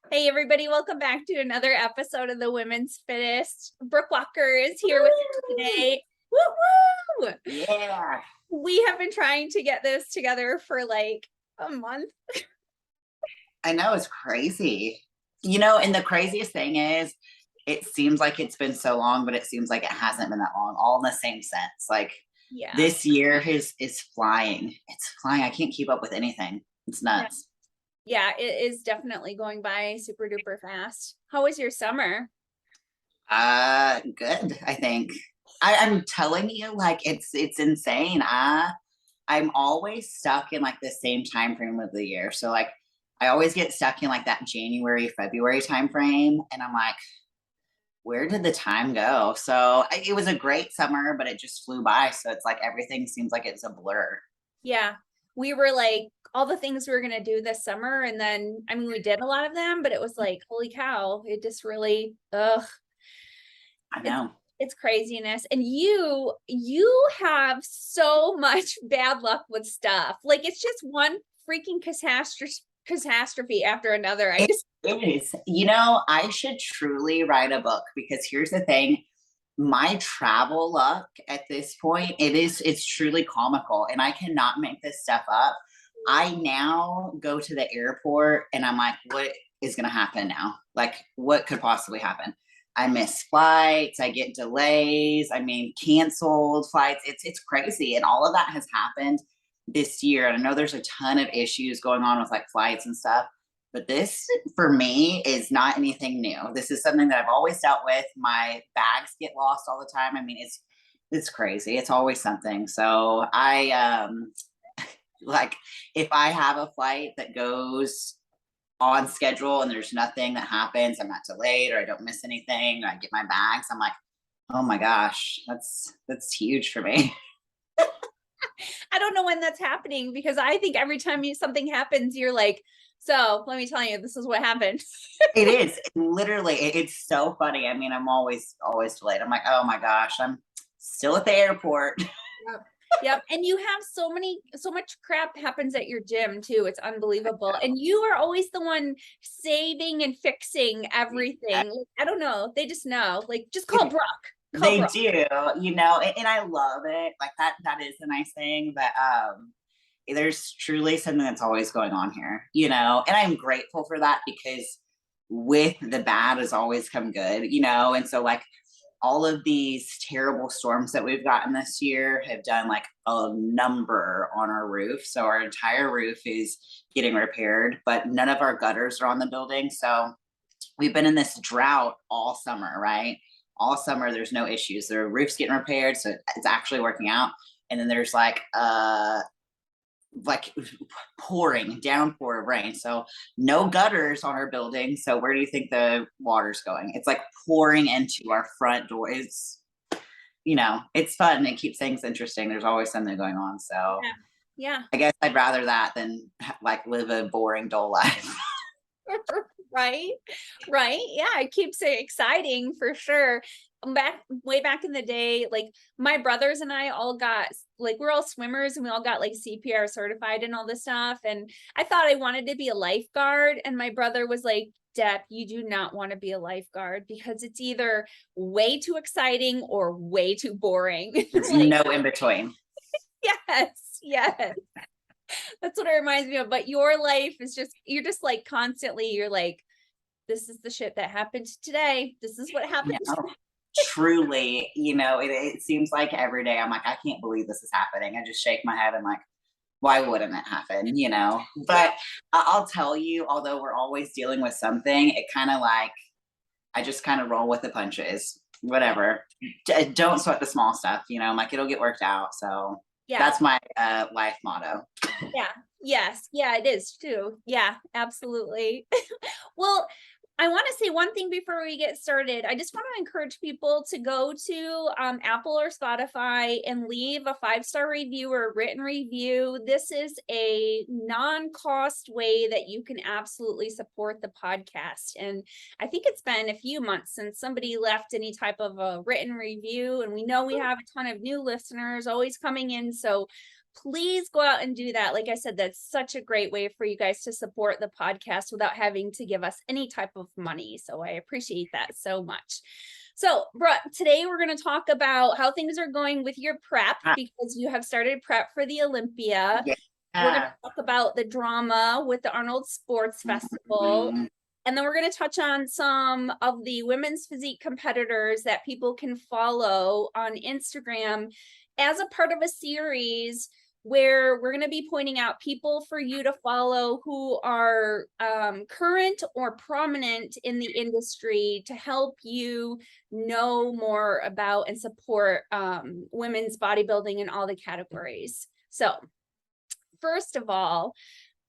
Hey everybody, welcome back to another episode of the Women's Fittest. Brooke Walker is here with us today. Woo woo! Yeah. We have been trying to get this together for like a month. I know, it's crazy. And the craziest thing is, it seems like it's been so long, but it seems like it hasn't been that long, all in the same sense. Like Yeah. this year is flying. It's flying. I can't keep up with anything. It's Yeah. nuts. Yeah, it is definitely going by super duper fast. How was your summer? Good, I think. I'm telling you, like it's insane. I'm always stuck in like the same time frame of the year. So like I always get stuck in like that January, February time frame. And I'm like, where did the time go? So it was a great summer, but it just flew by. So it's like everything seems like it's a blur. Yeah. We were like all the things we were going to do this summer, and then I mean we did a lot of them, but it was like holy cow, it just really I it's know. it's craziness. And you have so much bad luck with stuff. Like it's just one freaking catastrophe after another. I It just is. I should truly write a book because here's the thing. My travel luck at this point, it's truly comical and I cannot make this stuff up. I now go to the airport and I'm like, what is going to happen now? Like, what could possibly happen? I miss flights, I get delays, I mean, canceled flights. It's crazy. And all of that has happened this year. And I know there's a ton of issues going on with like flights and stuff, but this for me is not anything new. This is something that I've always dealt with. My bags get lost all the time. I mean, it's crazy. It's always something. So I like if I have a flight that goes on schedule and there's nothing that happens, I'm not delayed or I don't miss anything, I get my bags, I'm like, oh my gosh, that's huge for me. I don't know when that's happening, because I think every time something happens, you're like, so let me tell you, this is what happened. It is literally, it's so funny. I mean, I'm always delayed. I'm like, oh my gosh, I'm still at the airport. Yep. Yep. And you have so much crap happens at your gym too. It's unbelievable. And you are always the one saving and fixing everything. Like, I don't know. They just know. Like, just call Brooke. Call They Brooke. do, and I love it. Like that is a nice thing, but there's truly something that's always going on here, and I'm grateful for that because with the bad has always come good, and so like all of these terrible storms that we've gotten this year have done like a number on our roof. So our entire roof is getting repaired, but none of our gutters are on the building. So we've been in this drought all summer, right? All summer, there's no issues. The roof's getting repaired, so it's actually working out. And then there's like pouring downpour of rain, so no gutters on our building. So where do you think the water's going? It's like pouring into our front door. It's fun. It keeps things interesting. There's always something going on. So Yeah. Yeah. I guess I'd rather that than like live a boring, dull life. Right. Right. Yeah. It keeps it exciting for sure. Way back in the day, like my brothers and I all got, like, we're all swimmers and we all got like CPR certified and all this stuff. And I thought I wanted to be a lifeguard. And my brother was like, Deb, you do not want to be a lifeguard because it's either way too exciting or way too boring. There's Like, no in between. yes, yes. That's what it reminds me of. But your life is just, you're just like constantly, you're like, this is the shit that happened today. This is what happened. Truly, it seems like every day I'm like, I can't believe this is happening. I just shake my head and like, why wouldn't it happen? Yeah. But I'll tell you, although we're always dealing with something, it kind of like I just kind of roll with the punches. Whatever. Don't sweat the small stuff. I'm like, it'll get worked out. So Yeah. that's my life motto. Yeah. Yes. Yeah, it is too. Yeah, absolutely. Well, I want to say one thing before we get started. I just want to encourage people to go to Apple or Spotify and leave a 5-star review or a written review. This is a non-cost way that you can absolutely support the podcast. And I think it's been a few months since somebody left any type of a written review. And we know we have a ton of new listeners always coming in. So please go out and do that. Like I said, that's such a great way for you guys to support the podcast without having to give us any type of money. So I appreciate that so much. So, Brooke, today we're going to talk about how things are going with your prep, because you have started prep for the Olympia. Yeah. We're going to talk about the drama with the Arnold Sports Festival. Mhm. And then we're going to touch on some of the women's physique competitors that people can follow on Instagram as a part of a series where we're going to be pointing out people for you to follow who are current or prominent in the industry to help you know more about and support women's bodybuilding in all the categories. So first of all,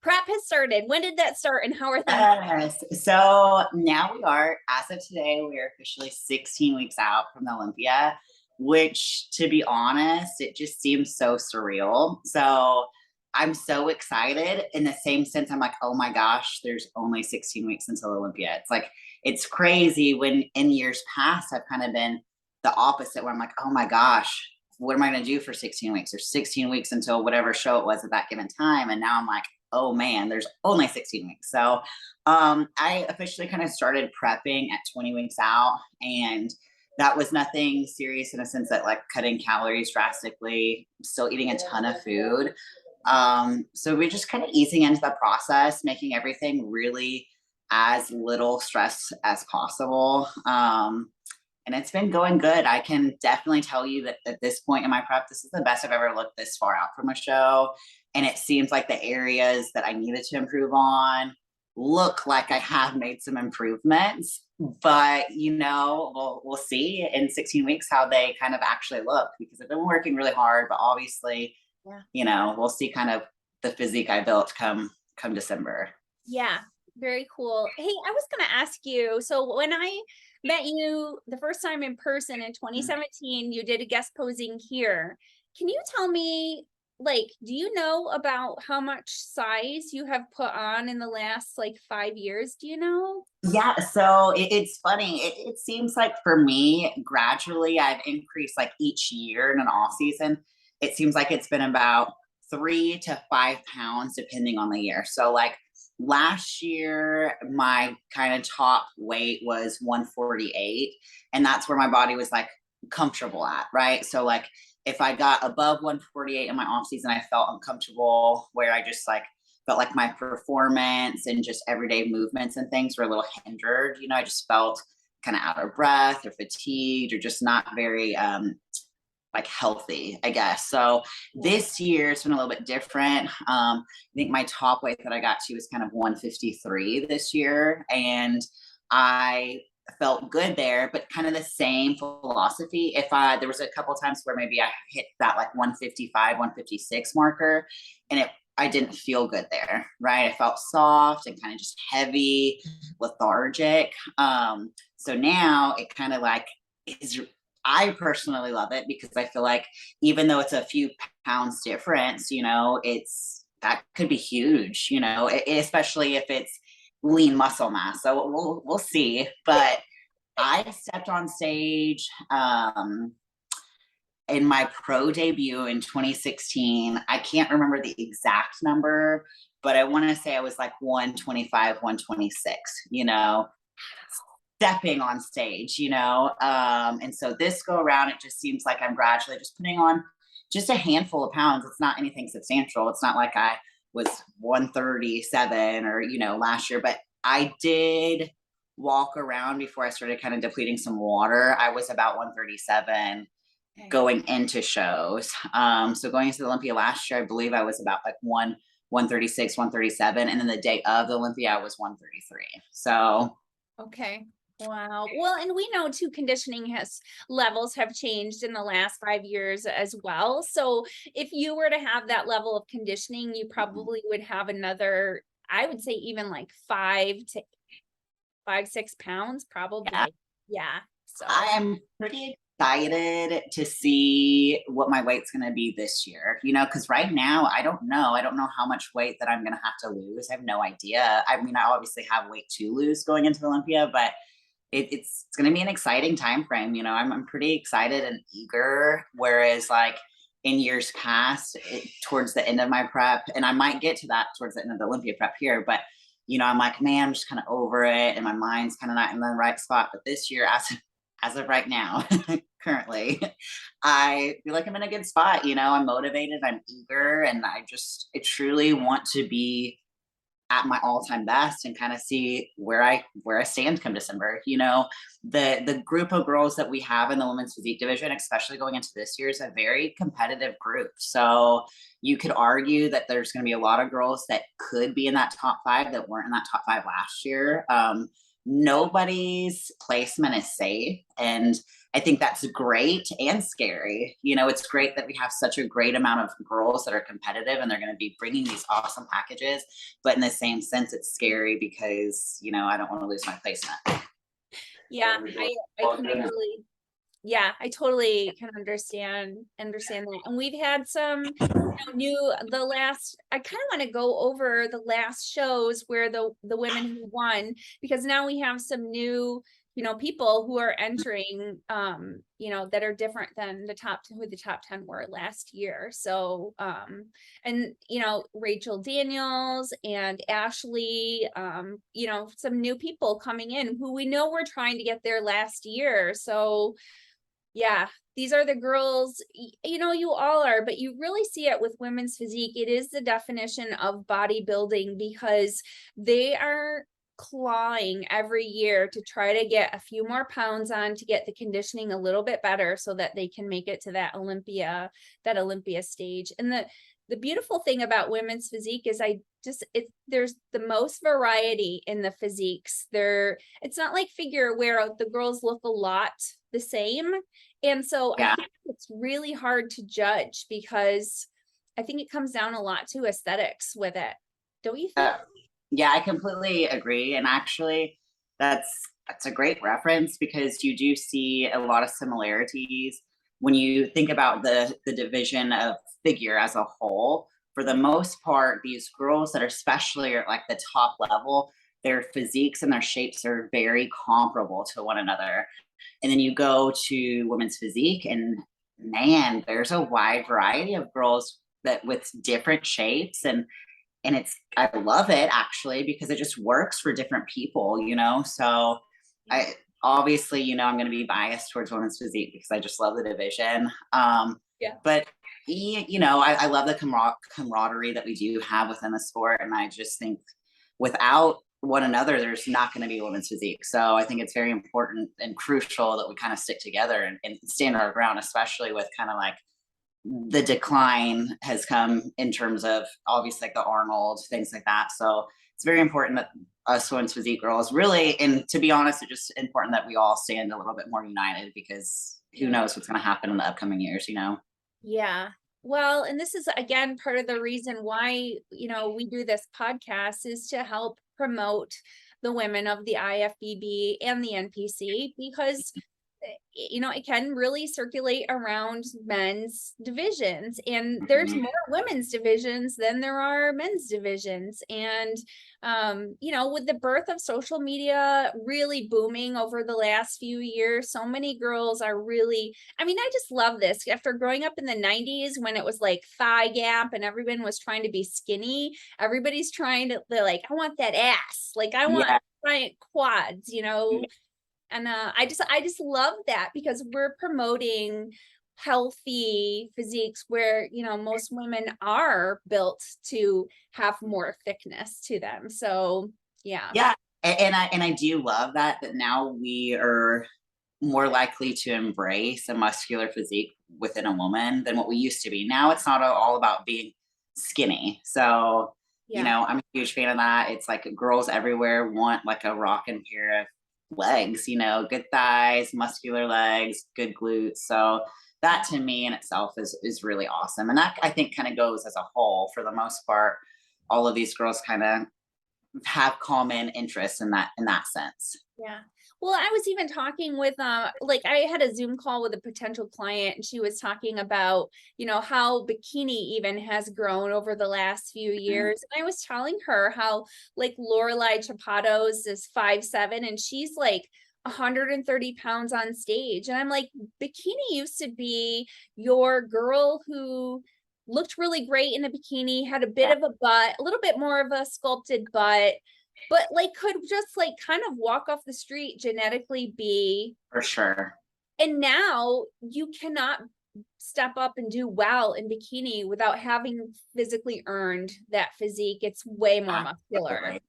prep has started. When did that start and how are things? Yes. So now we are, as of today, we are officially 16 weeks out from the Olympia, which, to be honest, it just seems so surreal. So I'm so excited. In the same sense, I'm like, oh my gosh, there's only 16 weeks until Olympia. It's like, it's crazy when in years past, I've kind of been the opposite, where I'm like, oh my gosh, what am I going to do for 16 weeks? There's 16 weeks until whatever show it was at that given time. And now I'm like, oh man, there's only 16 weeks. So I officially kind of started prepping at 20 weeks out, and that was nothing serious in a sense that like cutting calories drastically, still eating a ton of food. So we're just kind of easing into the process, making everything really as little stress as possible. And it's been going good. I can definitely tell you that at this point in my prep, this is the best I've ever looked this far out from a show. And it seems like the areas that I needed to improve on look like I have made some improvements. But, we'll see in 16 weeks how they kind of actually look, because I've been working really hard. But obviously, we'll see kind of the physique I built come December. Yeah, very cool. Hey, I was going to ask you, so when I met you the first time in person in 2017, you did a guest posing here. Can you tell me, like, do you know about how much size you have put on in the last like 5 years? Do you know? Yeah, so it's funny. It seems like for me, gradually I've increased like each year in an off season. It seems like it's been about 3 to 5 pounds depending on the year. So like last year, my kind of top weight was 148, and that's where my body was like comfortable at, right? So like if I got above 148 in my off season, I felt uncomfortable, where I just like felt like my performance and just everyday movements and things were a little hindered. I just felt kind of out of breath or fatigued or just not very like healthy, I guess. So this year it's been a little bit different. I think my top weight that I got to was kind of 153 this year, and I felt good there, but kind of the same philosophy. If there was a couple of times where maybe I hit that like 155, 156 marker, and I didn't feel good there, right? I felt soft and kind of just heavy, lethargic. So now it kind of like is, I personally love it, because I feel like even though it's a few pounds difference, it's that could be huge, especially if it's lean muscle mass. So we'll see. But I stepped on stage in my pro debut in 2016. I can't remember the exact number, but I want to say I was like 125, 126, stepping on stage, and so this go around, it just seems like I'm gradually just putting on just a handful of pounds. It's not anything substantial. It's not like I was 137 or, last year, but I did walk around before I started kind of depleting some water. I was about 137 going into shows. So going into the Olympia last year, I believe I was about like 136, 137. And then the day of the Olympia, I was 133. So. Okay. Wow. Well, and we know too, conditioning levels have changed in the last 5 years as well. So if you were to have that level of conditioning, you probably would have another, I would say even like 6 pounds, probably. Yeah. So I am pretty excited to see what my weight's going to be this year, because right now I don't know how much weight that I'm going to have to lose. I have no idea. I mean, I obviously have weight to lose going into the Olympia, but it's going to be an exciting time frame. I'm pretty excited and eager. Whereas like in years past, towards the end of my prep, and I might get to that towards the end of the Olympia prep here, but I'm like, man, I'm just kind of over it, and my mind's kind of not in the right spot. But this year, as of right now, currently, I feel like I'm in a good spot. I'm motivated, I'm eager, and I truly want to be at my all-time best and kind of see where I stand come December. The group of girls that we have in the women's physique division, especially going into this year, is a very competitive group. So you could argue that there's going to be a lot of girls that could be in that top 5 that weren't in that top 5 last year. Nobody's placement is safe, and I think that's great and scary. It's great that we have such a great amount of girls that are competitive and they're going to be bringing these awesome packages. But in the same sense, it's scary because, I don't want to lose my placement. Yeah, I completely, yeah, I totally can understand that. And we've had some I kind of want to go over the last shows where the women who won, because now we have some new people who are entering that are different than who the top 10 were last year. So and Rachel Daniels and Ashley, some new people coming in who we know were trying to get there last year. So yeah, these are the girls, you all are, but you really see it with women's physique. It is the definition of bodybuilding because they are clawing every year to try to get a few more pounds on, to get the conditioning a little bit better so that they can make it to that Olympia stage. And the beautiful thing about women's physique is there's the most variety in the physiques. It's not like figure where the girls look a lot the same. And so I think it's really hard to judge because I think it comes down a lot to aesthetics with it. Don't you think? Yeah, I completely agree. And actually, that's a great reference because you do see a lot of similarities when you think about the division of figure as a whole. For the most part, these girls that are especially at like the top level, their physiques and their shapes are very comparable to one another. And then you go to women's physique, and man, there's a wide variety of girls that with different shapes, and I love it actually because it just works for different people. So I obviously, I'm going to be biased towards women's physique because I just love the division. But I love the camaraderie that we do have within the sport, and I just think without one another, there's not going to be women's physique. So I think it's very important and crucial that we kind of stick together and stand our ground, especially with kind of like the decline has come in terms of obviously like the Arnold, things like that. So it's very important that us women's physique girls really, and to be honest, it's just important that we all stand a little bit more united because who knows what's going to happen in the upcoming years, Yeah. Well, and this is again part of the reason why, we do this podcast is to help promote the women of the IFBB and the NPC because it can really circulate around men's divisions, and there's more women's divisions than there are men's divisions. And with the birth of social media really booming over the last few years, so many girls are really, I just love this. After growing up in the 90s when it was like thigh gap and everyone was trying to be skinny, everybody's they're like, I want that ass, like I want giant quads, And I just love that because we're promoting healthy physiques where, most women are built to have more thickness to them. So, yeah. Yeah. And I do love that now we are more likely to embrace a muscular physique within a woman than what we used to be. Now it's not all about being skinny. So, I'm a huge fan of that. It's like girls everywhere want like a rockin' pair of legs, good thighs, muscular legs, good glutes. So that to me in itself is really awesome. And that I think kind of goes as a whole for the most part. All of these girls kind of have common interests in that sense. Yeah. Well, I was even talking with I had a Zoom call with a potential client, and she was talking about, how bikini even has grown over the last few years. And I was telling her how like Lorelai Chapados is 5'7", and she's like 130 pounds on stage. And I'm like, bikini used to be your girl who looked really great in a bikini, had a bit of a butt, a little bit more of a sculpted butt, but like could just like kind of walk off the street, genetically be. For sure. And now you cannot step up and do well in bikini without having physically earned that physique. It's way more muscular. Absolutely.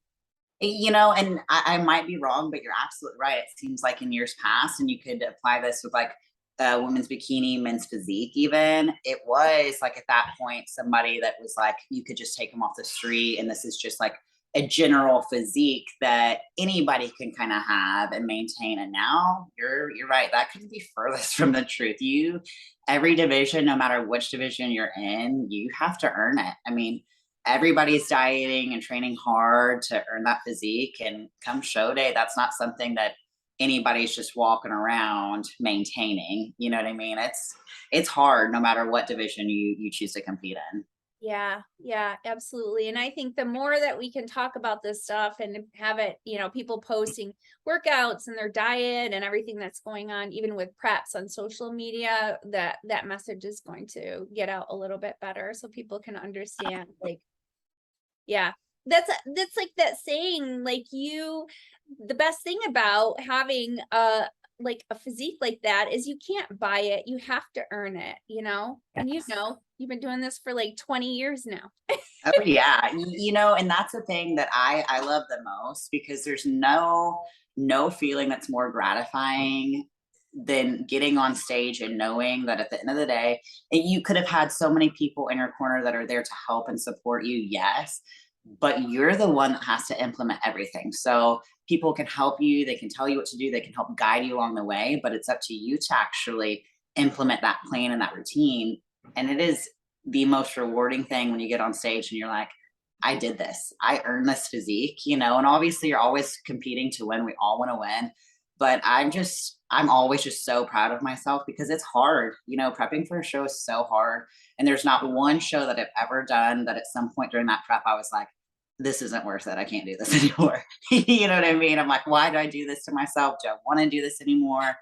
You know, and I might be wrong, but you're absolutely right. It seems like in years past, and you could apply this with like women's bikini, men's physique, even it was like at that point, somebody that was like, you could just take them off the street. And this is just like a general physique that anybody can kind of have and maintain. And now you're right. That could be furthest from the truth. Every division, no matter which division you're in, you have to earn it. I mean, everybody's dieting and training hard to earn that physique, and come show day, that's not something that anybody's just walking around maintaining. You know what I mean? It's hard no matter what division you choose to compete in. Yeah, absolutely. And I think the more that we can talk about this stuff and have it, people posting workouts and their diet and everything that's going on, even with preps on social media, that message is going to get out a little bit better so people can understand, like, yeah, that's like that saying, like, the best thing about having like a physique like that is you can't buy it, you have to earn it, and Yes. you've been doing this for like 20 years now. Oh yeah, and that's the thing that I love the most, because there's no feeling that's more gratifying than getting on stage and knowing that at the end of the day, you could have had so many people in your corner that are there to help and support you, yes, but you're the one that has to implement everything. So people can help you, they can tell you what to do, they can help guide you along the way, but it's up to you to actually implement that plan and that routine. And it is the most rewarding thing when you get on stage and you're like, I did this, I earned this physique, and obviously you're always competing to win, we all want to win, but I'm always just so proud of myself, because it's hard. Prepping for a show is so hard, and there's not one show that I've ever done that at some point during that prep I was like, this isn't worth it, I can't do this anymore. You know what I mean? I'm like, why do I do this to myself? Do I want to do this anymore?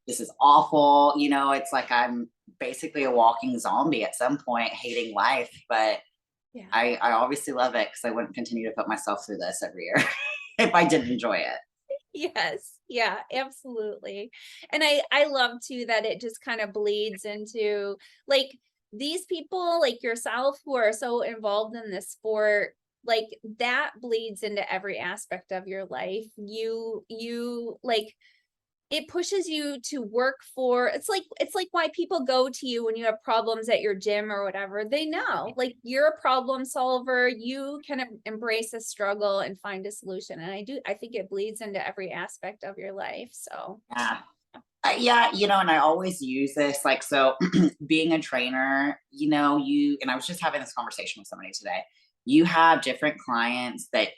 This is awful. It's like I'm basically a walking zombie at some point, hating life, but Yeah. I obviously love it, because I wouldn't continue to put myself through this every year if I didn't enjoy it. Yes. Yeah, absolutely. And I love too that it just kind of bleeds into like these people like yourself who are so involved in this sport, like that bleeds into every aspect of your life. You like it pushes you to work for, it's like why people go to you when you have problems at your gym or whatever. They know like you're a problem solver, you can embrace a struggle and find a solution. And I think it bleeds into every aspect of your life. So Yeah. Yeah, and I always use this, like, so being a trainer, and I was just having this conversation with somebody today. You have different clients that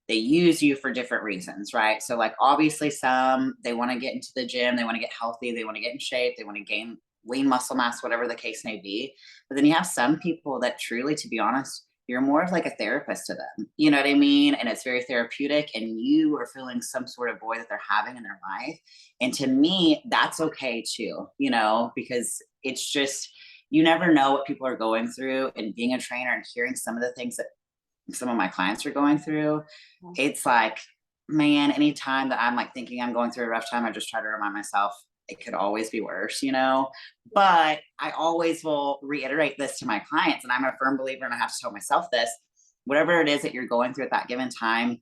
they use you for different reasons, right? So, like, obviously, some they want to get into the gym, they want to get healthy, they want to get in shape, they want to gain lean muscle mass, whatever the case may be. But then you have some people that truly, to be honest, you're more of like a therapist to them. You know what I mean? And it's very therapeutic, and you are filling some sort of void that they're having in their life. And to me, that's okay too, because it's just, you never know what people are going through. And being a trainer and hearing some of the things that some of my clients are going through, it's like, man, anytime that I'm like thinking I'm going through a rough time, I just try to remind myself it could always be worse. But I always will reiterate this to my clients, and I'm a firm believer, and I have to tell myself this: whatever it is that you're going through at that given time,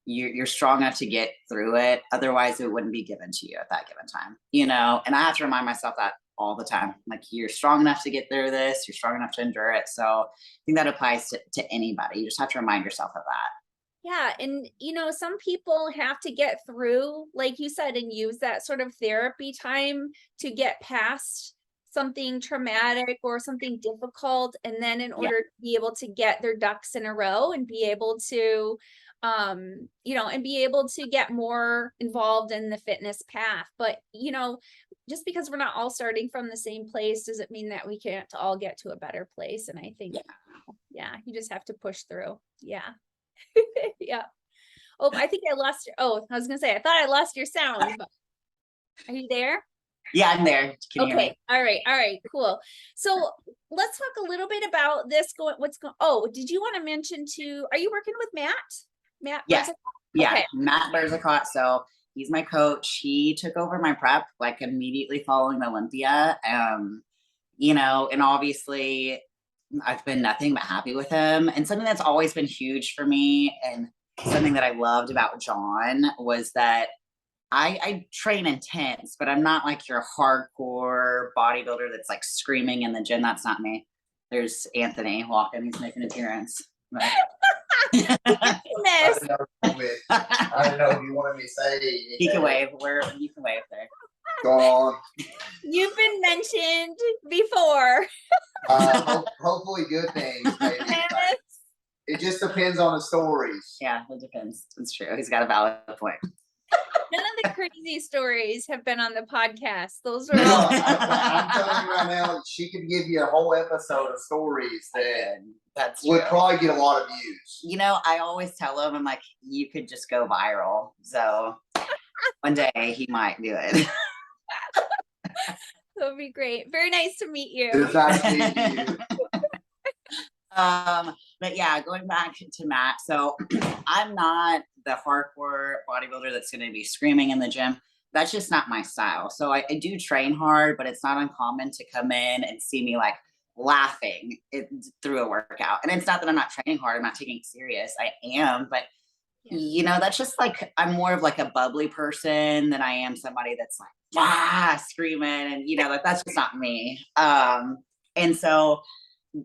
you're strong enough to get through it. Otherwise, it wouldn't be given to you at that given time. And I have to remind myself that all the time. Like, you're strong enough to get through this. You're strong enough to endure it. So I think that applies to anybody. You just have to remind yourself of that. yeah, and some people have to get through, like you said, and use that sort of therapy time to get past something traumatic or something difficult. And then in Yeah. order to be able to get their ducks in a row and be able to, and be able to get more involved in the fitness path. But, just because we're not all starting from the same place doesn't mean that we can't all get to a better place. And I think, Yeah. yeah, you just have to push through. Yeah. Yeah. Oh, I think I lost your, I was gonna say, I thought I lost your sound, but Are you there? Yeah, I'm there. Can you hear Okay. me? All right. All right. Cool. So let's talk a little bit about this what's going, oh, did you want to mention too, are you working with Matt? Matt Yes. Burzacott? Yeah. Okay. Matt Burzacott. So he's my coach. He took over my prep like immediately following Olympia. And obviously I've been nothing but happy with him. And something that's always been huge for me and something that I loved about John was that I train intense, but I'm not like your hardcore bodybuilder that's like screaming in the gym. That's not me. There's Anthony walking, he's making an appearance. But I didn't know if you wanted me to say anything. he can wave. You can wave there. Go on. You've been mentioned before. Hopefully good things, maybe. It just depends on the stories. Yeah, it depends. It's true. He's got a valid point. None of the crazy stories have been on the podcast. Those No, were I'm telling you right now, she could give you a whole episode of stories that would probably get a lot of views. I always tell him, I'm like, you could just go viral. So one day he might do it. that would be great. Very nice to meet you. It's nice to meet you. But yeah, going back to Matt. So I'm not the hardcore bodybuilder that's going to be screaming in the gym. That's just not my style. So I do train hard, but it's not uncommon to come in and see me like laughing through a workout. And it's not that I'm not training hard. I'm not taking it serious. I am, but that's just like, I'm more of like a bubbly person than I am somebody that's like, screaming. And, that's just not me. And so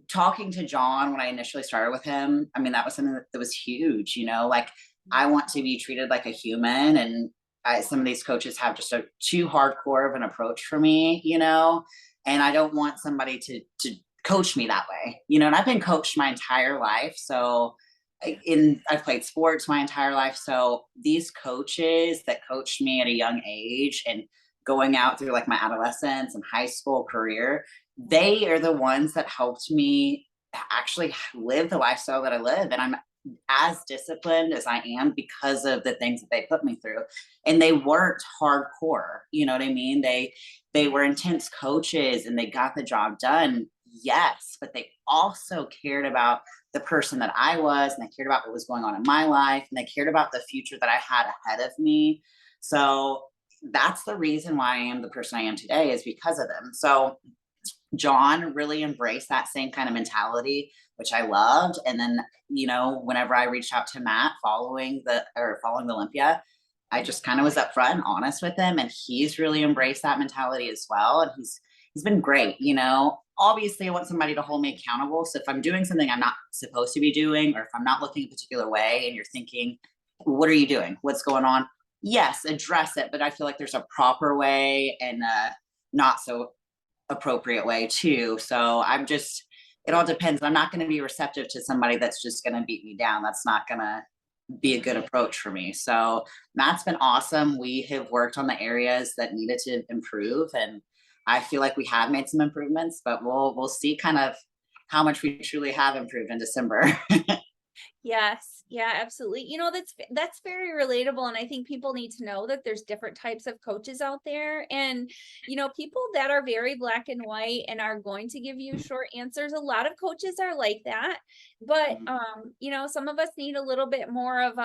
talking to John when I initially started with him, I mean, that was something that was huge, like I want to be treated like a human. And some of these coaches have just a too hardcore of an approach for me, and I don't want somebody to coach me that way, and I've been coached my entire life. So I've played sports my entire life. So these coaches that coached me at a young age and going out through like my adolescence and high school career, they are the ones that helped me actually live the lifestyle that I live. And I'm as disciplined as I am because of the things that they put me through. And they weren't hardcore, you know what I mean? They were intense coaches and they got the job done. Yes, but they also cared about the person that I was, and they cared about what was going on in my life, and they cared about the future that I had ahead of me. So that's the reason why I am the person I am today, is because of them. So John really embraced that same kind of mentality, which I loved. And then, whenever I reached out to Matt following the Olympia, I just kind of was upfront and honest with him, and he's really embraced that mentality as well. And he's been great. Obviously I want somebody to hold me accountable. So if I'm doing something I'm not supposed to be doing, or if I'm not looking a particular way and you're thinking, what are you doing? What's going on? Yes, address it. But I feel like there's a proper way and a not so appropriate way too. So it all depends. I'm not going to be receptive to somebody that's just going to beat me down. That's not going to be a good approach for me. So Matt's been awesome. We have worked on the areas that needed to improve, and I feel like we have made some improvements, but we'll see kind of how much we truly have improved in December. Yes. Yeah, absolutely. That's very relatable. And I think people need to know that there's different types of coaches out there. And, people that are very black and white and are going to give you short answers. A lot of coaches are like that. But, some of us need a little bit more of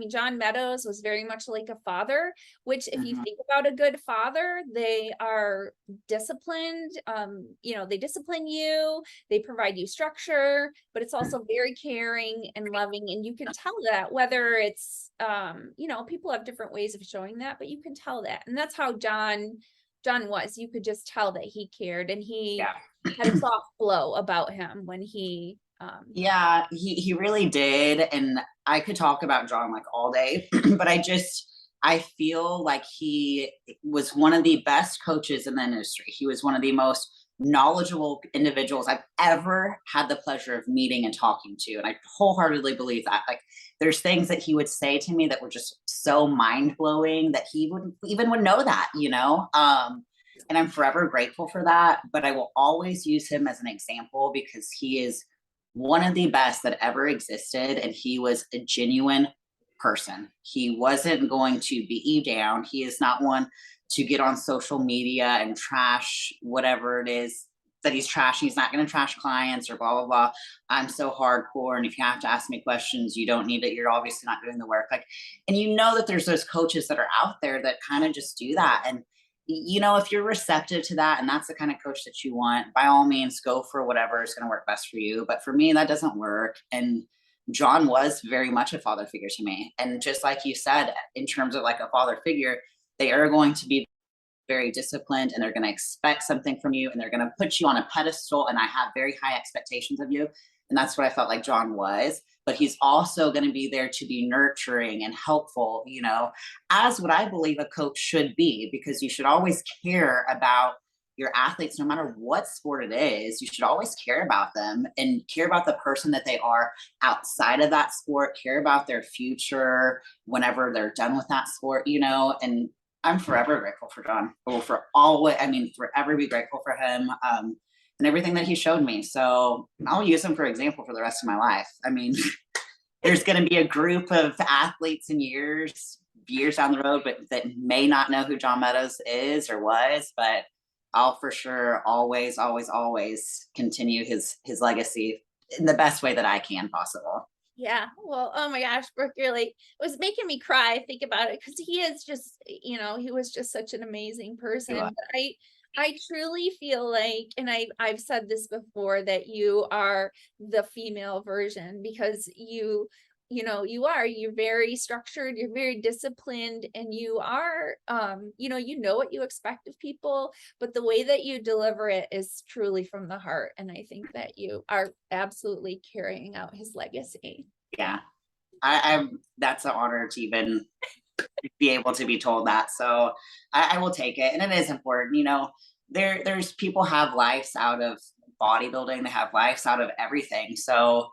John Meadows was very much like a father, which if you think about a good father, they are disciplined. They discipline you, they provide you structure, but it's also very caring and loving. And you can tell that, whether it's people have different ways of showing that, but you can tell that. And that's how John was. You could just tell that he cared, and he had a soft glow about him when he he really did. And I could talk about John like all day, but I feel like he was one of the best coaches in the industry. He was one of the most knowledgeable individuals I've ever had the pleasure of meeting and talking to. And I wholeheartedly believe that. Like, there's things that he would say to me that were just so mind-blowing that he would know that, and I'm forever grateful for that. But I will always use him as an example because he is one of the best that ever existed. And he was a genuine person. He wasn't going to beat you down. He is not one to get on social media and trash whatever it is that he's trashing. He's not going to trash clients or blah, blah, blah. I'm so hardcore. And if you have to ask me questions, you don't need it. You're obviously not doing the work. Like, and you know that there's those coaches that are out there that kind of just do that. And, you know, if you're receptive to that and that's the kind of coach that you want, by all means, go for whatever is going to work best for you. But for me, that doesn't work. And John was very much a father figure to me. And just like you said, in terms of like a father figure, they are going to be very disciplined and they're going to expect something from you and they're going to put you on a pedestal. And I have very high expectations of you. And that's what I felt like John was. But he's also going to be there to be nurturing and helpful, you know, as what I believe a coach should be, because you should always care about your athletes, no matter what sport it is. You should always care about them and care about the person that they are outside of that sport, care about their future whenever they're done with that sport, you know. And I'm forever grateful for John. Forever be grateful for him and everything that he showed me. So I'll use him for example for the rest of my life. I mean, there's going to be a group of athletes in years down the road, but that may not know who John Meadows is or was, but I'll for sure always continue his legacy in the best way that I can possible. Yeah. Well, oh my gosh, Brooke, you're like, it was making me cry. Think about it. Cause he is just, you know, he was just such an amazing person. But I truly feel like, and I've said this before, that you are the female version because you're very structured, you're very disciplined, and you are, you know what you expect of people, but the way that you deliver it is truly from the heart. And I think that you are absolutely carrying out his legacy. Yeah. I'm that's an honor to even be able to be told that. So I will take it. And it is important, you know, there's people have lives out of bodybuilding, they have lives out of everything. So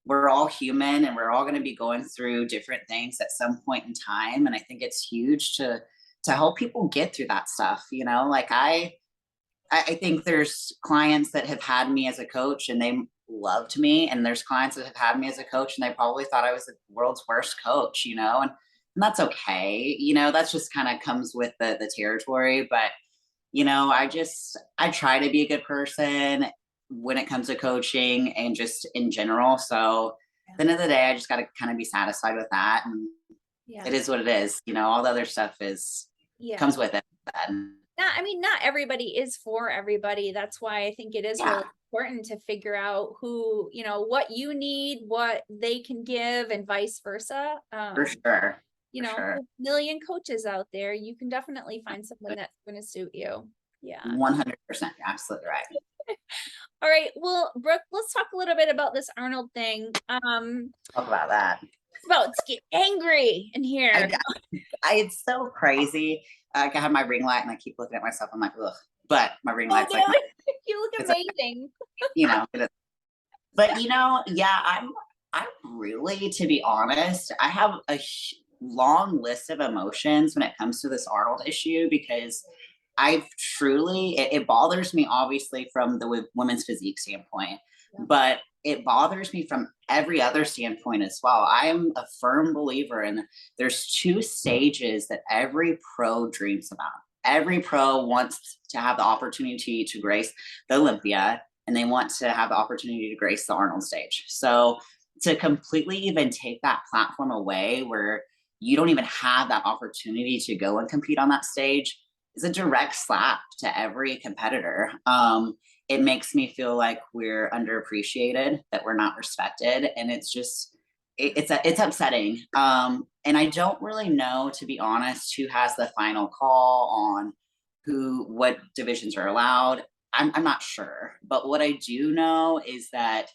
we're all human and we're all going to be going through different things at some point in time. And I think it's huge to help people get through that stuff. You know, like I think there's clients that have had me as a coach and they loved me. And there's clients that have had me as a coach and they probably thought I was the world's worst coach, you know, and that's okay. You know, that's just kind of comes with the territory. But, you know, I try to be a good person when it comes to coaching and just in general. So at the end of the day, I just got to kind of be satisfied with that. And it is what it is. You know, all the other stuff comes with it. Not everybody is for everybody. That's why I think it is really important to figure out who, you know, what you need, what they can give, and vice versa. For sure. You know, sure. a million coaches out there. You can definitely find someone that's going to suit you. Yeah. 100%. You're absolutely right. All right. Well, Brooke, let's talk a little bit about this Arnold thing. Talk about that. It's about to get angry in here. It's so crazy. I have my ring light and I keep looking at myself. I'm like, ugh. But my ring light's like, you look amazing. You know, but you know, yeah, I'm really, to be honest, I have a long list of emotions when it comes to this Arnold issue, because I've truly, it bothers me obviously from the women's physique standpoint, but it bothers me from every other standpoint as well. I'm a firm believer in there's two stages that every pro dreams about. Every pro wants to have the opportunity to grace the Olympia, and they want to have the opportunity to grace the Arnold stage. So to completely even take that platform away where you don't even have that opportunity to go and compete on that stage is a direct slap to every competitor. It makes me feel like we're underappreciated, that we're not respected. And it's just, it's upsetting. And I don't really know, to be honest, who has the final call on what divisions are allowed. I'm not sure. But what I do know is that,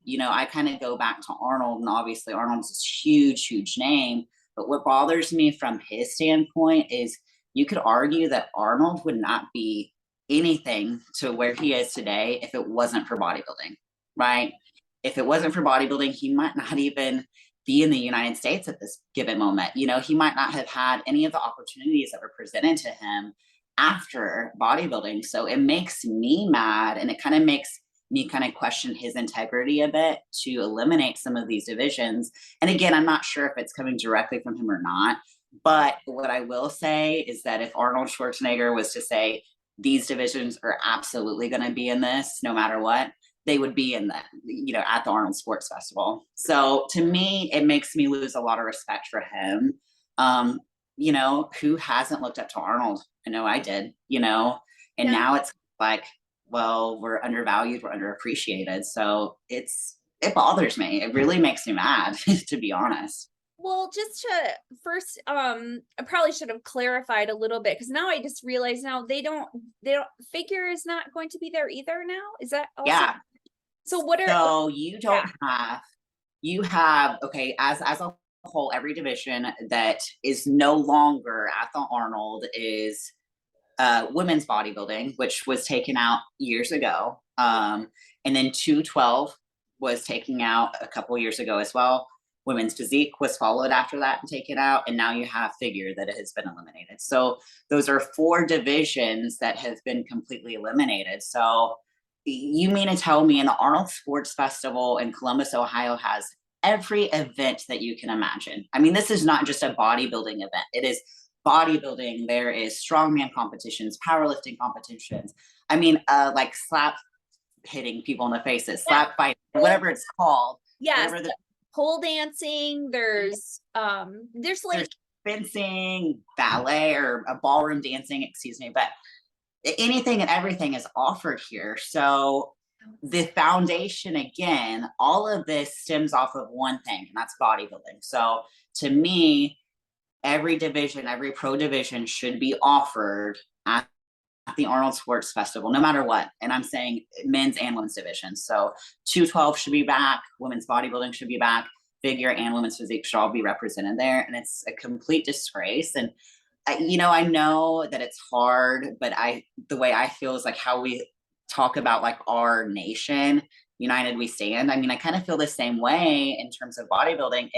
you know, I kind of go back to Arnold, and obviously Arnold's this huge name. But what bothers me from his standpoint is you could argue that Arnold would not be anything to where he is today if it wasn't for bodybuilding, right? If it wasn't for bodybuilding, he might not even be in the United States at this given moment. You know, he might not have had any of the opportunities that were presented to him after bodybuilding. So it makes me mad, and it kind of makes me kind of question his integrity a bit to eliminate some of these divisions. And again, I'm not sure if it's coming directly from him or not, But what I will say is that if Arnold Schwarzenegger was to say, these divisions are absolutely going to be in this no matter what, they would be in the, at the Arnold Sports Festival. So to me, it makes me lose a lot of respect for him. Who hasn't looked up to Arnold? I know I did, and now it's like, well, we're undervalued, we're underappreciated. So it bothers me. It really makes me mad, to be honest. Well, just to first, I probably should have clarified a little bit, because now I just realized now they don't figure is not going to be there either now. Is that also? Yeah. So what are, so you don't have, okay, as a whole, every division that is no longer at the Arnold is women's bodybuilding, which was taken out years ago. And then 212 was taken out a couple years ago as well. Women's physique was followed after that and taken out. And now you have figure that it has been eliminated. So those are 4 divisions that have been completely eliminated. So you mean to tell me the Arnold Sports Festival in Columbus, Ohio has every event that you can imagine? I mean, this is not just a bodybuilding event. It is bodybuilding. There is strongman competitions, powerlifting competitions. I mean, like slap hitting people in the faces, slap fight, whatever it's called. Yes. Pole dancing, there's like fencing, ballet, or a ballroom dancing, excuse me, but anything and everything is offered here. So the foundation, again, all of this stems off of one thing, and that's bodybuilding. So to me, every division, every pro division should be offered at the Arnold Sports Festival, no matter what. And I'm saying men's and women's divisions. So 212 should be back. Women's bodybuilding should be back. Figure and women's physique should all be represented there. And it's a complete disgrace. And, I know that it's hard, but the way I feel is like how we talk about like our nation, united we stand. I mean, I kind of feel the same way in terms of bodybuilding.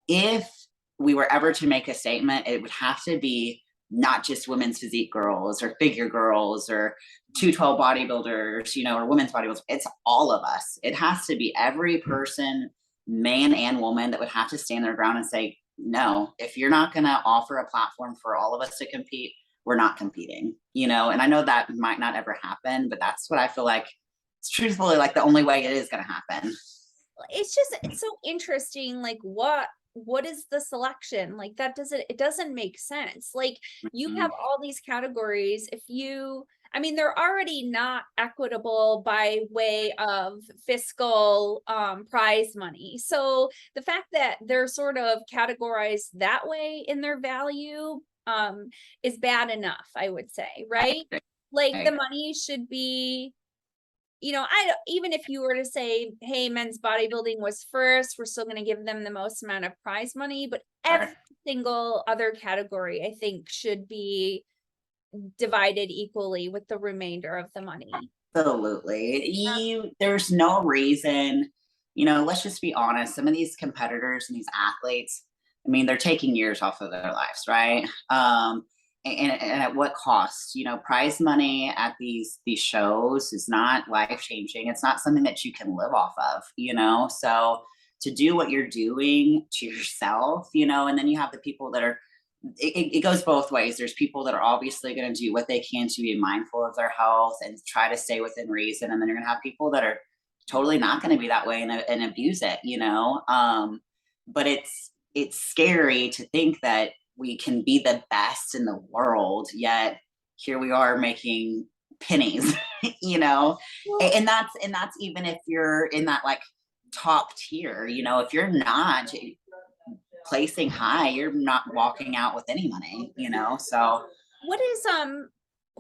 If we were ever to make a statement, it would have to be not just women's physique girls or figure girls or 212 bodybuilders, or women's bodybuilders. It's all of us. It has to be every person, man and woman, that would have to stand their ground and say, no, if you're not going to offer a platform for all of us to compete, we're not competing, and I know that might not ever happen, but that's what I feel like it's truthfully like the only way it is going to happen. It's so interesting. Like what is the selection? Like it doesn't make sense. Like you have all these categories. They're already not equitable by way of fiscal prize money. So the fact that they're sort of categorized that way in their value is bad enough, I would say, right? Like the money should be, even if you were to say, hey, men's bodybuilding was first, we're still going to give them the most amount of prize money, but every single other category, I think, should be divided equally with the remainder of the money. Absolutely. There's no reason, let's just be honest. Some of these competitors and these athletes, I mean, they're taking years off of their lives, right? And at what cost? Prize money at these shows is not life-changing. It's not something that you can live off of, so to do what you're doing to yourself, and then you have the people that are, it goes both ways. There's people that are obviously going to do what they can to be mindful of their health and try to stay within reason. And then you're going to have people that are totally not going to be that way and abuse it, but it's scary to think that we can be the best in the world, yet here we are making pennies, and that's even if you're in that like top tier, if you're not placing high, you're not walking out with any money, so. What is,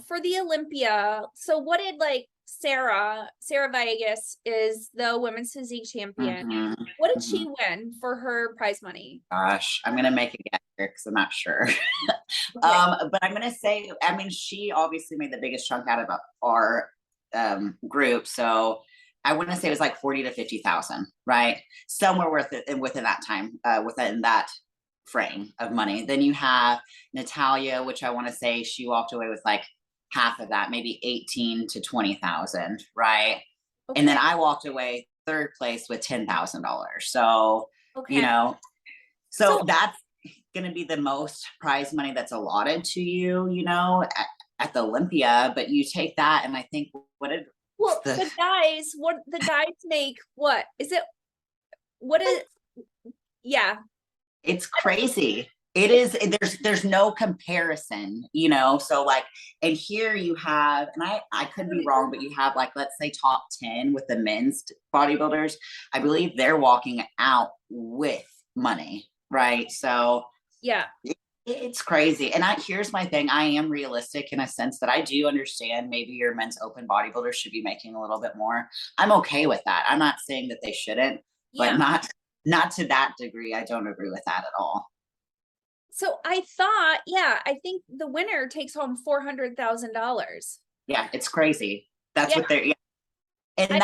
for the Olympia, so what did Sarah Vegas is the women's physique champion. What did she win for her prize money? Gosh, I'm gonna make a guess here because I'm not sure. But I'm gonna say, she obviously made the biggest chunk out of our group, so I want to say it was like 40 to 50,000, right? Somewhere within that time, within that frame of money. Then you have Natalia, which I want to say she walked away with like half of that, maybe 18 to 20,000, right? Okay. And then I walked away third place with $10,000. So, so that's going to be the most prize money that's allotted to you, you know, at the Olympia, but you take that and I think well, the guys, what the guys make, what is it? What is, yeah. It's crazy. It is, there's no comparison, you know, so like, and here you have, and I could be wrong, but you have like, let's say top 10 with the men's bodybuilders. I believe they're walking out with money, right? So yeah, it's crazy. And here's my thing. I am realistic in a sense that I do understand maybe your men's open bodybuilders should be making a little bit more. I'm okay with that. I'm not saying that they shouldn't, but not to that degree. I don't agree with that at all. So I thought, yeah, I think the winner takes home $400,000. Yeah, it's crazy. That's what they're, and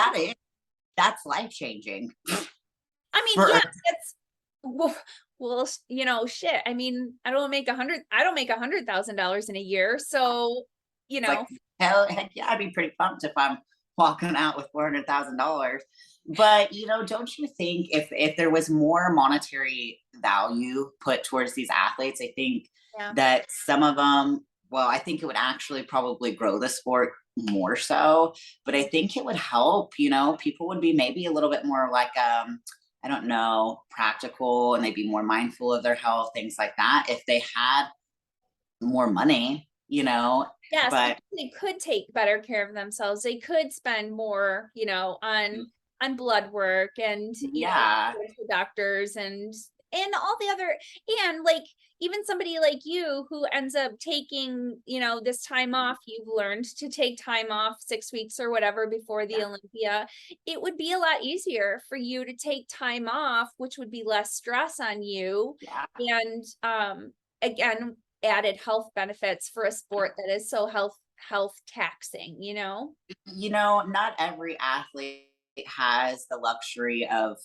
that's life changing. I mean, yeah, it's well, you know, shit. I mean, I don't make $100,000 in a year, so you know, like, heck yeah, I'd be pretty pumped if I'm walking out with $400,000. But you know, don't you think if there was more monetary value put towards these athletes, I think that some of them, well, I think it would actually probably grow the sport more so. But I think it would help, you know, people would be maybe a little bit more like I don't know, practical, and they'd be more mindful of their health, things like that, if they had more money, you know. Yes, but they could take better care of themselves. They could spend more, you know, on blood work and you know, doctors and all the other, and like even somebody like you who ends up taking, you know, this time off, you've learned to take time off 6 weeks or whatever before the Olympia. It would be a lot easier for you to take time off, which would be less stress on you. And again, added health benefits for a sport that is so health taxing, you know. You know, not every athlete has the luxury of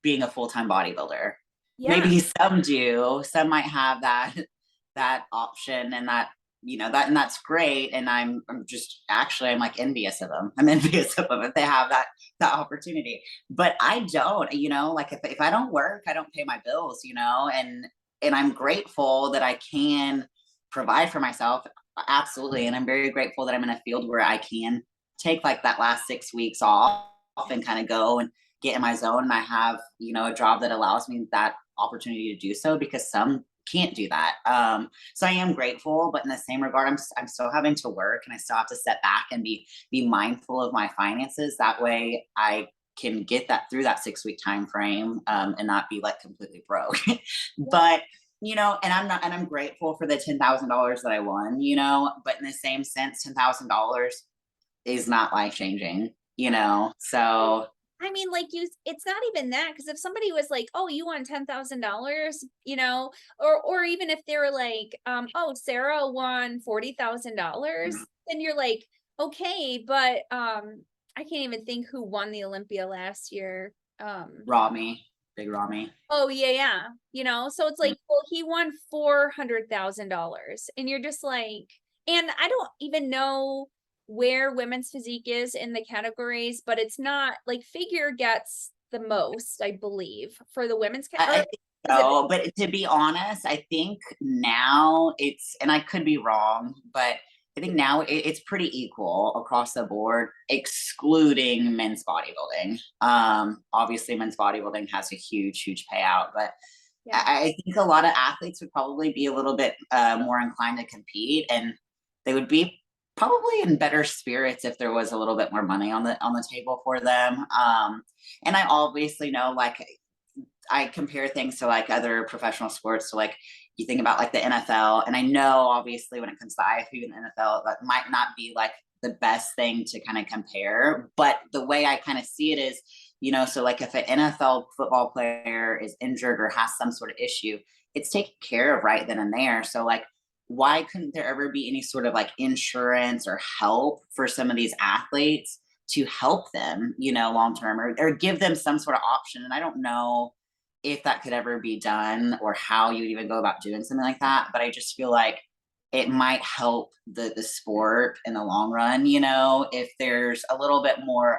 being a full-time bodybuilder. Maybe some do. Some might have that option, and that, you know, that, and that's great. And I'm just actually, I'm like envious of them. I'm envious of them if they have that opportunity. But I don't, you know, like if I don't work, I don't pay my bills, you know, and I'm grateful that I can provide for myself. Absolutely. And I'm very grateful that I'm in a field where I can take like that last 6 weeks off and kind of go and get in my zone. And I have, you know, a job that allows me that opportunity to do so, because some can't do that. So I am grateful, but in the same regard, I'm still having to work, and I still have to step back and be mindful of my finances. That way I can get that through that 6 week time frame, and not be like completely broke. But you know, and I'm grateful for the $10,000 that I won, you know, but in the same sense, $10,000 is not life changing, you know. So I mean, like it's not even that, because if somebody was like, oh, you won $10,000, you know, or even if they were like, oh, Sarah won $40,000, then you're like, okay, but I can't even think who won the Olympia last year. Rami, big Rami. Oh yeah. You know, so it's like, well, he won $400,000, and you're just like, and I don't even know where women's physique is in the categories, but it's not like figure gets the most, I believe, for the women's category. Oh, but to be honest, I think now it's, and I could be wrong, but I think now it's pretty equal across the board, excluding men's bodybuilding. Obviously men's bodybuilding has a huge payout, but I think a lot of athletes would probably be a little bit more inclined to compete, and they would be probably in better spirits if there was a little bit more money on the table for them. And I obviously know, like, I compare things to like other professional sports. So like you think about like the NFL, and I know obviously when it comes to IFBB and the NFL, that might not be like the best thing to kind of compare, but the way I kind of see it is, you know, so like if an NFL football player is injured or has some sort of issue, it's taken care of right then and there. So like, why couldn't there ever be any sort of like insurance or help for some of these athletes to help them, you know, long term, or give them some sort of option? And I don't know if that could ever be done or how you would even go about doing something like that, but I just feel like it might help the sport in the long run, you know, if there's a little bit more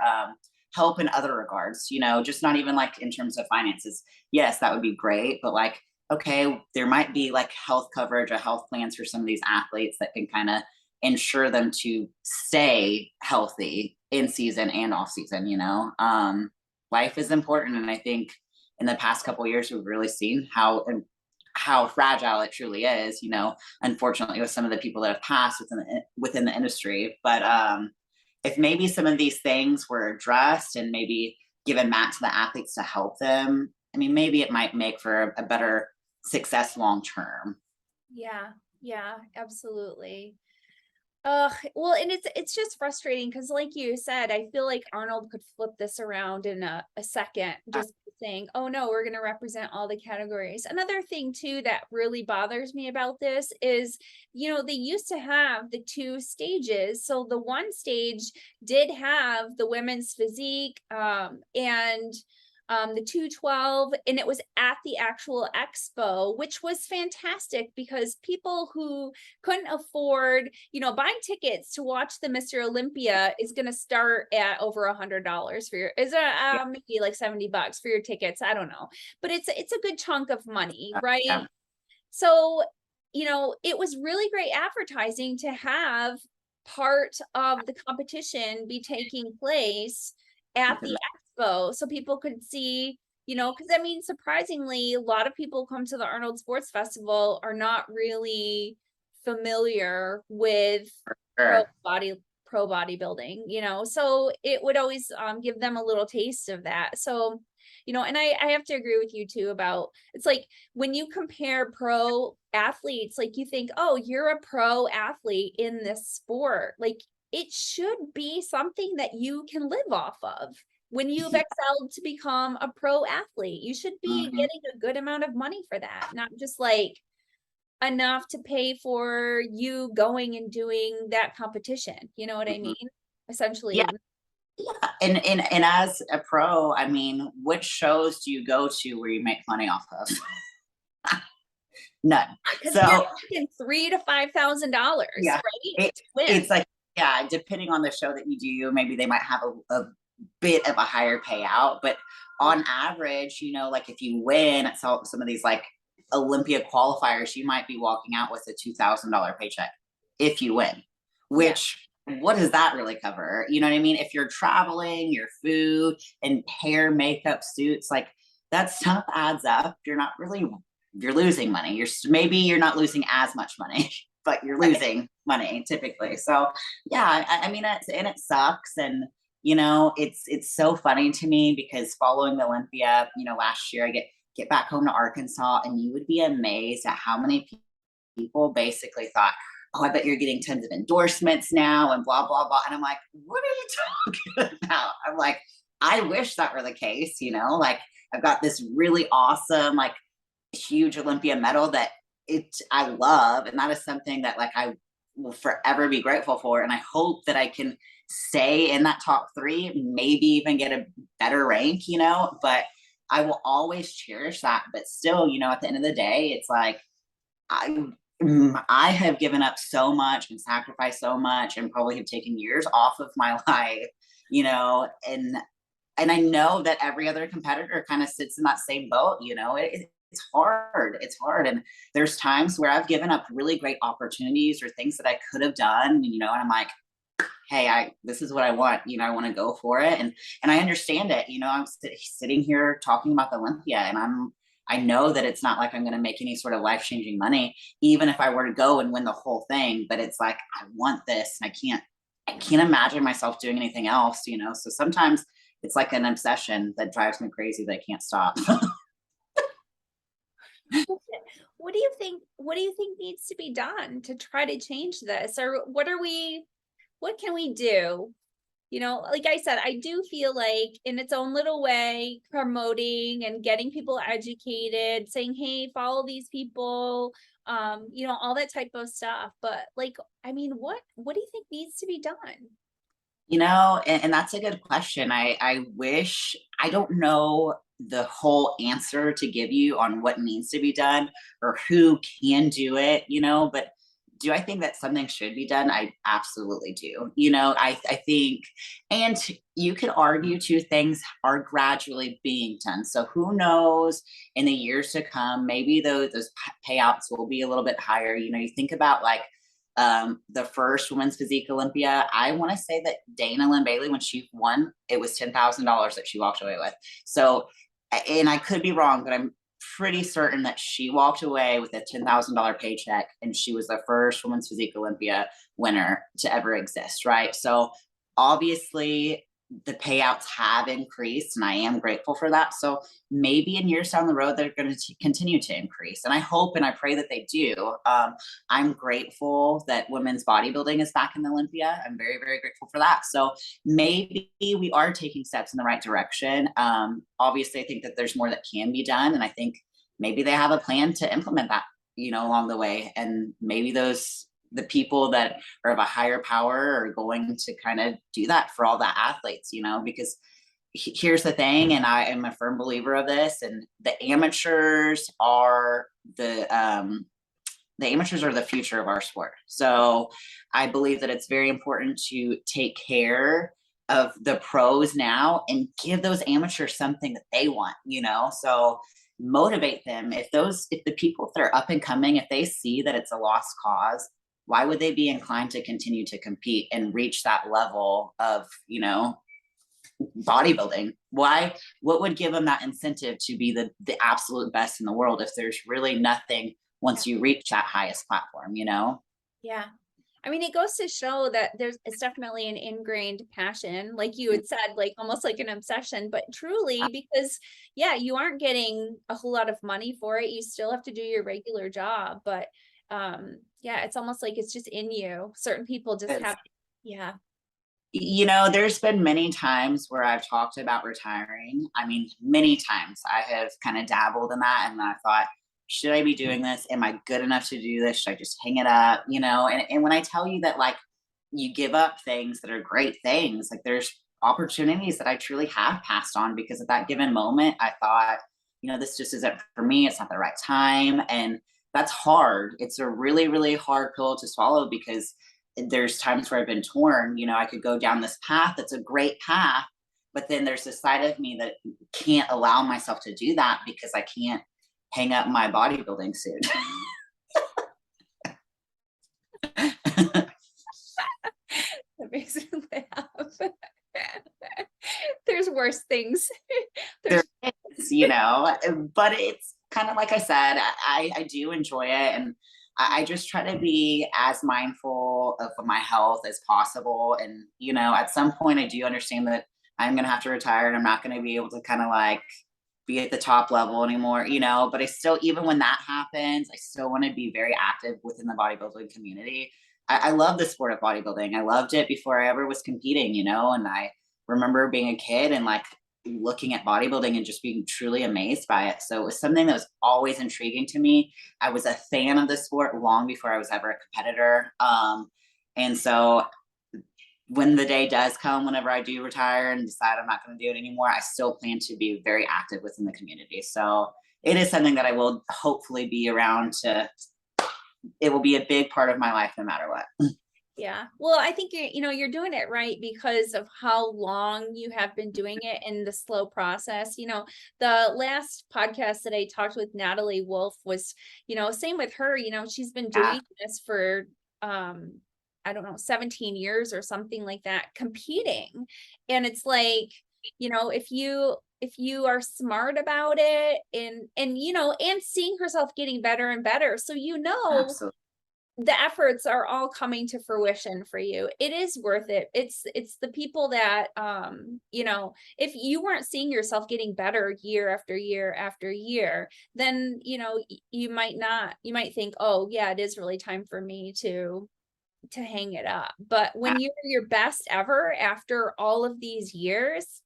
help in other regards, you know, just not even like in terms of finances. Yes, that would be great, but like okay, there might be like health coverage or health plans for some of these athletes that can kind of ensure them to stay healthy in season and off season, life is important. And I think in the past couple of years, we've really seen how fragile it truly is, unfortunately with some of the people that have passed within the industry. But if maybe some of these things were addressed and maybe given back to the athletes to help them, I mean, maybe it might make for a better success long term. Yeah, absolutely. Well, and it's just frustrating because, like you said, I feel like Arnold could flip this around in a second, just saying, "Oh no, we're going to represent all the categories." Another thing too that really bothers me about this is, they used to have the 2 stages. So the one stage did have the women's physique, and the 212, and it was at the actual expo, which was fantastic because people who couldn't afford, buying tickets to watch the Mr. Olympia is going to start at over $100 for your, maybe like $70 for your tickets. I don't know, but it's a good chunk of money, right? Yeah. So, it was really great advertising to have part of the competition be taking place at the expo so people could see, because I mean, surprisingly, a lot of people come to the Arnold Sports Festival are not really familiar with pro bodybuilding, so it would always give them a little taste of that. So, and I have to agree with you too about, it's like when you compare pro athletes, like you think, oh, you're a pro athlete in this sport, like it should be something that you can live off of. When you've excelled to become a pro athlete, you should be getting a good amount of money for that, not just like enough to pay for you going and doing that competition. You know what I mean? Essentially. Yeah. And as a pro, I mean, which shows do you go to where you make money off of? None. So $3,000 to $5,000, yeah, right? it's like, yeah, depending on the show that you do, maybe they might have a bit of a higher payout, but on average, like if you win at some of these like Olympia qualifiers, you might be walking out with a $2,000 paycheck if you win, which what does that really cover? You know what I mean? If you're traveling, your food and hair, makeup, suits, like that stuff adds up. You're losing money. You're not losing as much money, but you're losing money typically. So yeah, I mean, it sucks. And, it's so funny to me because following the Olympia, last year I get back home to Arkansas and you would be amazed at how many people basically thought, oh, I bet you're getting tons of endorsements now and blah, blah, blah. And I'm like, what are you talking about? I'm like, I wish that were the case, like I've got this really awesome, like huge Olympia medal that I love. And that is something that like I will forever be grateful for. And I hope that I can stay in that top 3, maybe even get a better rank, but I will always cherish that. But still, at the end of the day, it's like, I have given up so much and sacrificed so much and probably have taken years off of my life, and I know that every other competitor kind of sits in that same boat, it's hard. It's hard. And there's times where I've given up really great opportunities or things that I could have done, and I'm like, hey, this is what I want, I want to go for it. And I understand it, I'm sitting here talking about the Olympia and I know that it's not like I'm going to make any sort of life-changing money, even if I were to go and win the whole thing. But it's like, I want this and I can't imagine myself doing anything else, so sometimes it's like an obsession that drives me crazy that I can't stop. What do you think needs to be done to try to change this? Or what can we do? Like I said, I do feel like in its own little way, promoting and getting people educated, saying, hey, follow these people, all that type of stuff. But like, I mean, what do you think needs to be done? And that's a good question. I wish, I don't know the whole answer to give you on what needs to be done or who can do it, but do I think that something should be done? I absolutely do. I think, and you could argue too, things are gradually being done. So who knows in the years to come, maybe those payouts will be a little bit higher. You think about like the first women's physique Olympia. I want to say that Dana Lynn Bailey, when she won, it was $10,000 that she walked away with. So, and I could be wrong, but I'm pretty certain that she walked away with a $10,000 paycheck, and she was the first women's physique Olympia winner to ever exist, right? So obviously the payouts have increased, and I am grateful for that. So maybe in years down the road, they're going to continue to increase. And I hope and I pray that they do. I'm grateful that women's bodybuilding is back in the Olympia. I'm very, very grateful for that. So maybe we are taking steps in the right direction. Obviously, I think that there's more that can be done. And I think maybe they have a plan to implement that, along the way. And maybe the people that are of a higher power are going to kind of do that for all the athletes, because here's the thing, and I am a firm believer of this, and the amateurs are the future of our sport. So I believe that it's very important to take care of the pros now and give those amateurs something that they want, so motivate them. If the people that are up and coming, if they see that it's a lost cause, why would they be inclined to continue to compete and reach that level of, bodybuilding? What would give them that incentive to be the absolute best in the world if there's really nothing once you reach that highest platform, Yeah. I mean, it goes to show that it's definitely an ingrained passion, like you had said, like almost like an obsession, but truly, because you aren't getting a whole lot of money for it. You still have to do your regular job, but it's almost like it's just in you. Certain people just have, there's been many times where I've talked about retiring. I mean, many times I have kind of dabbled in that, and I thought, should I be doing this? Am I good enough to do this? Should I just hang it up? And when I tell you that, like, you give up things that are great things, like there's opportunities that I truly have passed on because at that given moment, I thought, this just isn't for me. It's not the right time. And that's hard. It's a really, really hard pill to swallow because there's times where I've been torn. I could go down this path. It's a great path, but then there's a side of me that can't allow myself to do that because I can't hang up my bodybuilding suit. That makes me laugh. There's worse things. There is, but it's kind of like I said, I do enjoy it, and I just try to be as mindful of my health as possible. And at some point, I do understand that I'm going to have to retire, and I'm not going to be able to kind of like be at the top level anymore, but I still, even when that happens, I still want to be very active within the bodybuilding community. I love the sport of bodybuilding. I loved it before I ever was competing, and I remember being a kid and like looking at bodybuilding and just being truly amazed by it. So it was something that was always intriguing to me. I was a fan of the sport long before I was ever a competitor. And so when the day does come, whenever I do retire and decide I'm not going to do it anymore, I still plan to be very active within the community. So it is something that I will hopefully be around it will be a big part of my life no matter what. Yeah. Well, I think you're doing it right because of how long you have been doing it in the slow process. The last podcast that I talked with Natalie Wolf was, same with her, she's been doing this for, I don't know, 17 years or something like that, competing. And it's like, if you are smart about it and seeing herself getting better and better. So, Absolutely. the efforts are all coming to fruition for you. It is worth it. It's the people that, if you weren't seeing yourself getting better year after year after year, then, you might think, oh yeah, it is really time for me to hang it up. But when you're your best ever after all of these years,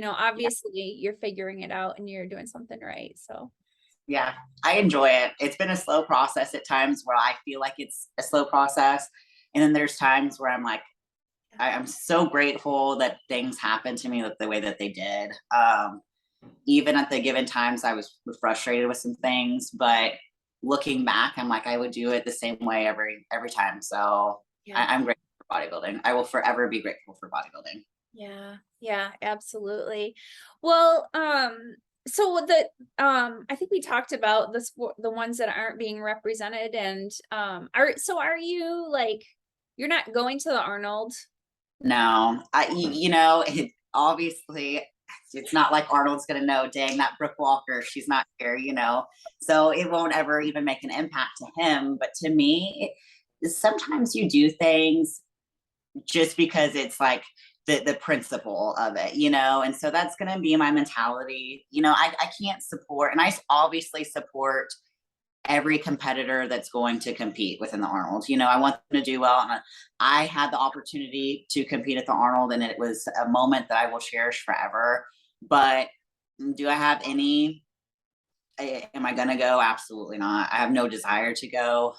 obviously you're figuring it out and you're doing something right. So yeah, I enjoy it. It's been a slow process at times where I feel like it's a slow process. And then there's times where I'm like, I'm so grateful that things happened to me the way that they did. Even at the given times I was frustrated with some things, but looking back, I'm like, I would do it the same way every time. So I'm grateful for bodybuilding. I will forever be grateful for bodybuilding. Yeah, yeah, absolutely. Well, so I think we talked about the ones that aren't being represented, and are you like, you're not going to the Arnold? No, obviously it's not like Arnold's gonna know, dang, that Brooke Walker, she's not here, so it won't ever even make an impact to him. But to me, sometimes you do things just because it's like the principle of it, and so that's going to be my mentality. I can't support, and I obviously support every competitor that's going to compete within the Arnold. I want them to do well, and I had the opportunity to compete at the Arnold, and it was a moment that I will cherish forever. But do I have any, am I going to go? Absolutely not. I have no desire to go.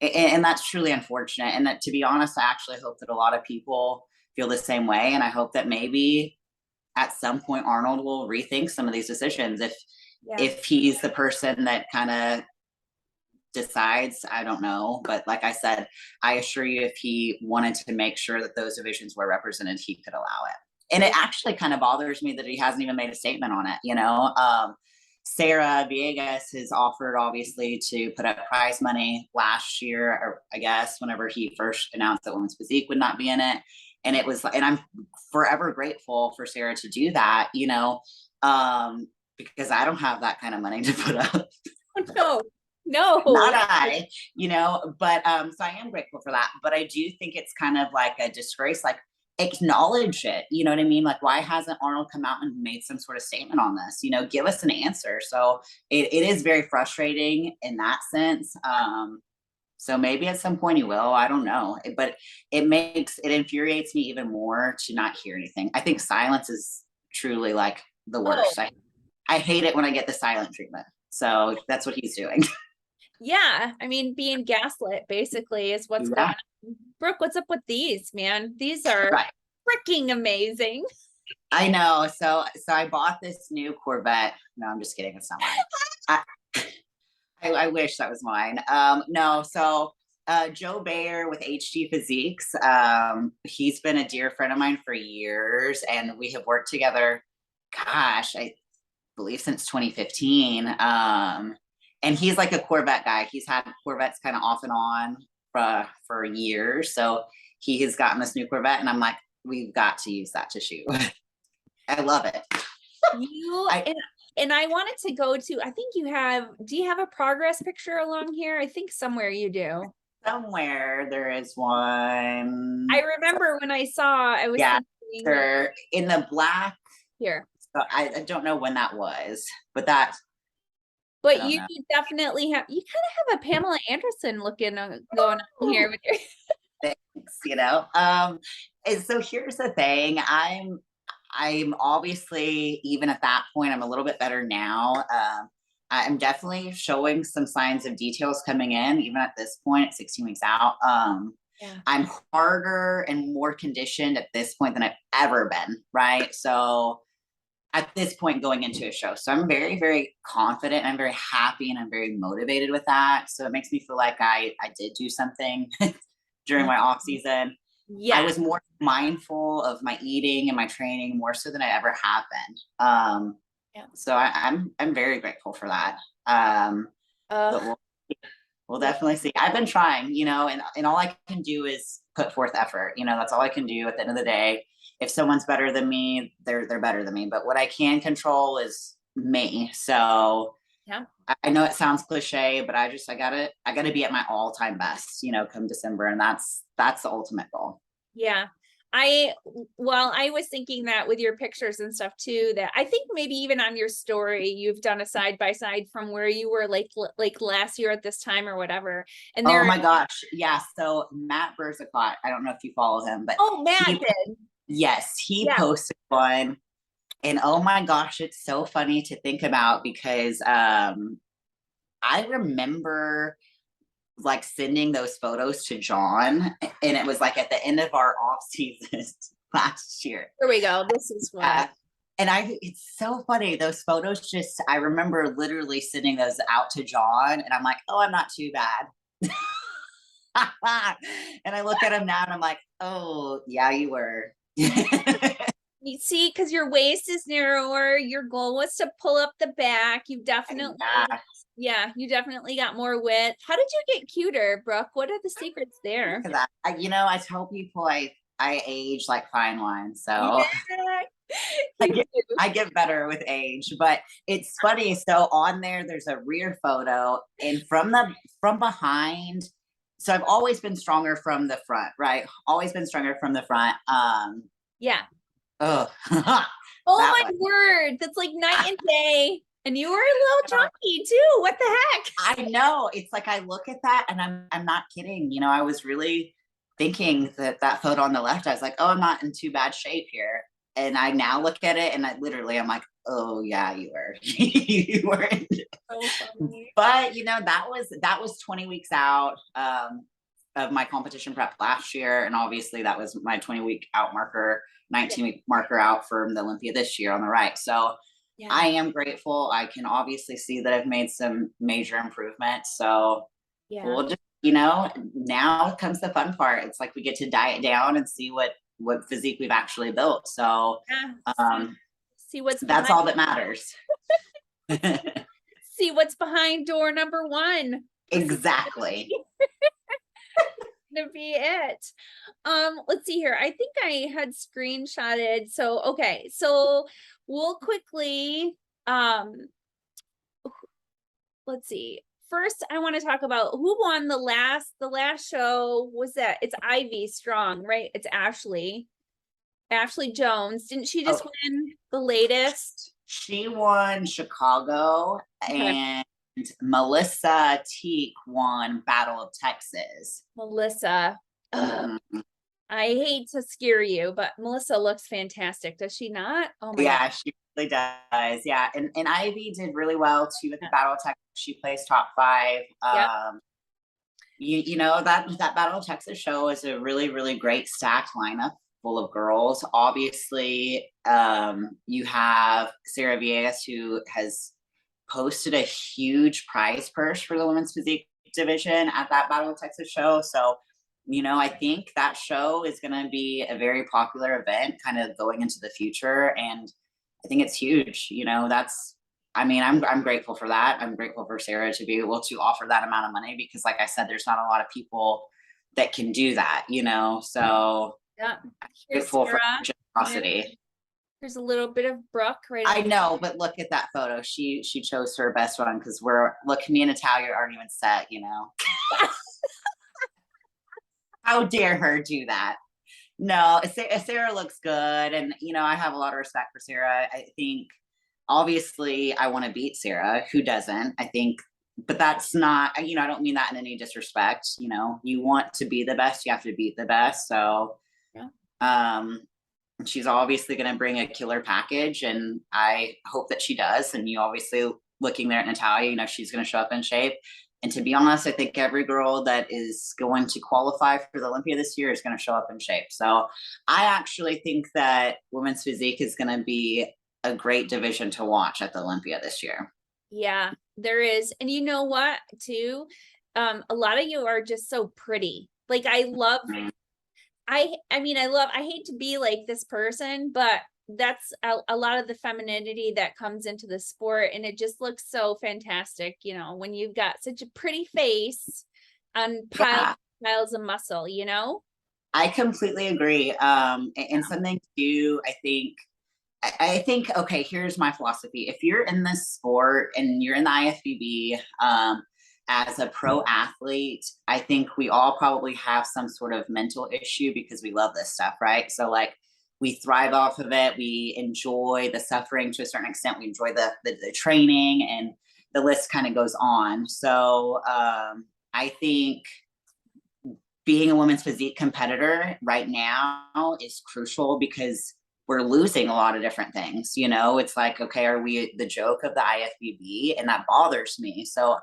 And that's truly unfortunate. And that, to be honest, I actually hope that a lot of people feel the same way. And I hope that maybe at some point Arnold will rethink some of these decisions. If he's the person that kind of decides, I don't know. But like I said, I assure you, if he wanted to make sure that those divisions were represented, he could allow it. And it actually kind of bothers me that he hasn't even made a statement on it, Sarah Villegas has offered, obviously, to put up prize money last year, or I guess whenever he first announced that Women's Physique would not be in it. And and I'm forever grateful for Sarah to do that, because I don't have that kind of money to put up. No, not I, but so I am grateful for that. But I do think it's kind of like a disgrace, like, acknowledge it, you know what I mean? Like, why hasn't Arnold come out and made some sort of statement on this? Give us an answer. So it is very frustrating in that sense. So maybe at some point he will, I don't know, but it infuriates me even more to not hear anything. I think silence is truly like the worst. I hate it when I get the silent treatment. So that's what he's doing. Yeah, I mean, being gaslit basically is what's going on. Brooke, what's up with these, man? These are freaking amazing. I know. So I bought this new Corvette. No, I'm just kidding. It's not mine. I wish that was mine. No. So Joe Bayer with HD Physiques, he's been a dear friend of mine for years, and we have worked together, gosh, I believe since 2015. And he's like a Corvette guy. He's had Corvettes kind of off and on for years. So he has gotten this new Corvette, and I'm like, we've got to use that to shoot. I love it. And I wanted to go to, I think do you have a progress picture along here? I think somewhere you do. Somewhere there is one. I remember when I saw, I was thinking, in the black here. So I don't know when that was, but you definitely have, you kind of have a Pamela Anderson looking going on here with your thanks, and so here's the thing. I'm obviously, even at that point, I'm a little bit better now. I'm definitely showing some signs of details coming in, even at this point, at 16 weeks out. I'm harder and more conditioned at this point than I've ever been, right? So at this point going into a show. So I'm very, very confident, and I'm very happy, and I'm very motivated with that. So it makes me feel like I did do something during my off season. I was more mindful of my eating and my training more so than I ever have been. So I'm very grateful for that. But we'll definitely see. I've been trying, and all I can do is put forth effort. That's all I can do at the end of the day. If someone's better than me, they're better than me. But what I can control is me. So I know it sounds cliche, but I gotta be at my all-time best, come December. And that's the ultimate goal. Yeah. I was thinking that with your pictures and stuff too, that I think maybe even on your story, you've done a side by side from where you were like last year at this time or whatever. And oh my gosh. Yeah. So Matt Burzacott, I don't know if you follow him, but Matt did. Yes, he posted one, and oh my gosh, it's so funny to think about, because I remember like sending those photos to John, and it was like at the end of our off season last year. Here we go. This is what. it's so funny. Those photos just, I remember literally sending those out to John and I'm like, oh, I'm not too bad. And I look at him now and I'm like, oh yeah, you were. You see, because your waist is narrower, your goal was to pull up the back. You definitely, you definitely got more width. How did you get cuter, Brooke? What are the secrets there? I tell people I age like fine wine, so I get better with age. But it's funny. So on there's a rear photo, and from behind. So I've always been stronger from the front, right? Always been stronger from the front. Yeah. Oh, oh my word. That's like night and day. And you were a little chunky too. What the heck? I know. It's like I look at that and I'm not kidding. You know, I was really thinking that photo on the left, I was like, oh, I'm not in too bad shape here. And I now look at it and I'm like, oh yeah, you were. You were. So but you know, that was 20 weeks out of my competition prep last year. And obviously that was my 20-week out marker, 19-week marker out for the Olympia this year on the right. So I am grateful. I can obviously see that I've made some major improvements. So we'll just, you know, now comes the fun part. It's like we get to diet down and see what physique we've actually built. So see what's that's all that matters. See what's behind door number 1. Exactly. To be it. Let's see here. I think I had screenshotted. So okay, so we'll quickly let's see. First, I want to talk about who won the last show. Was that? It's Ivy Strong, right? It's Ashley Jones. Didn't she just win the latest? She won Chicago, and Melissa Teak won Battle of Texas. Melissa. I hate to scare you, but Melissa looks fantastic. Does she not? Oh my God. She really does. Yeah. And Ivy did really well too at the Battle of Texas. She placed top 5. You know, that Battle of Texas show is a really, really great stacked lineup full of girls. Obviously, you have Sarah Villegas, who has posted a huge prize purse for the women's physique division at that Battle of Texas show. So, you know, I think that show is going to be a very popular event kind of going into the future. And I think it's huge. You know, I'm grateful for that. I'm grateful for Sarah to be able to offer that amount of money because, like I said, there's not a lot of people that can do that, you know? So I'm grateful for generosity. There's a little bit of Brooke right. I know, but look at that photo. She chose her best one because me and Natalia aren't even set, you know. How dare her do that? No, Sarah looks good, and you know I have a lot of respect for Sarah. I think obviously I want to beat Sarah. Who doesn't? I think, but that's not. You know, I don't mean that in any disrespect. You know, you want to be the best, you have to beat the best. So, she's obviously going to bring a killer package, and I hope that she does. And you obviously looking there at Natalia, you know, she's going to show up in shape. And to be honest, I think every girl that is going to qualify for the Olympia this year is going to show up in shape. So I actually think that women's physique is going to be a great division to watch at the Olympia this year. Yeah, there is. And you know what, too? A lot of you are just so pretty. Like I love I hate to be like this person, but that's a lot of the femininity that comes into the sport, and it just looks so fantastic, you know, when you've got such a pretty face on piles of muscle, you know. I completely agree. And something too, I think okay, here's my philosophy. If you're in this sport and you're in the IFBB as a pro athlete, I think we all probably have some sort of mental issue because we love this stuff, right? So like we thrive off of it. We enjoy the suffering to a certain extent. We enjoy the training, and the list kind of goes on. So I think being a women's physique competitor right now is crucial because we're losing a lot of different things. You know, it's like, okay, are we the joke of the IFBB? And that bothers me. So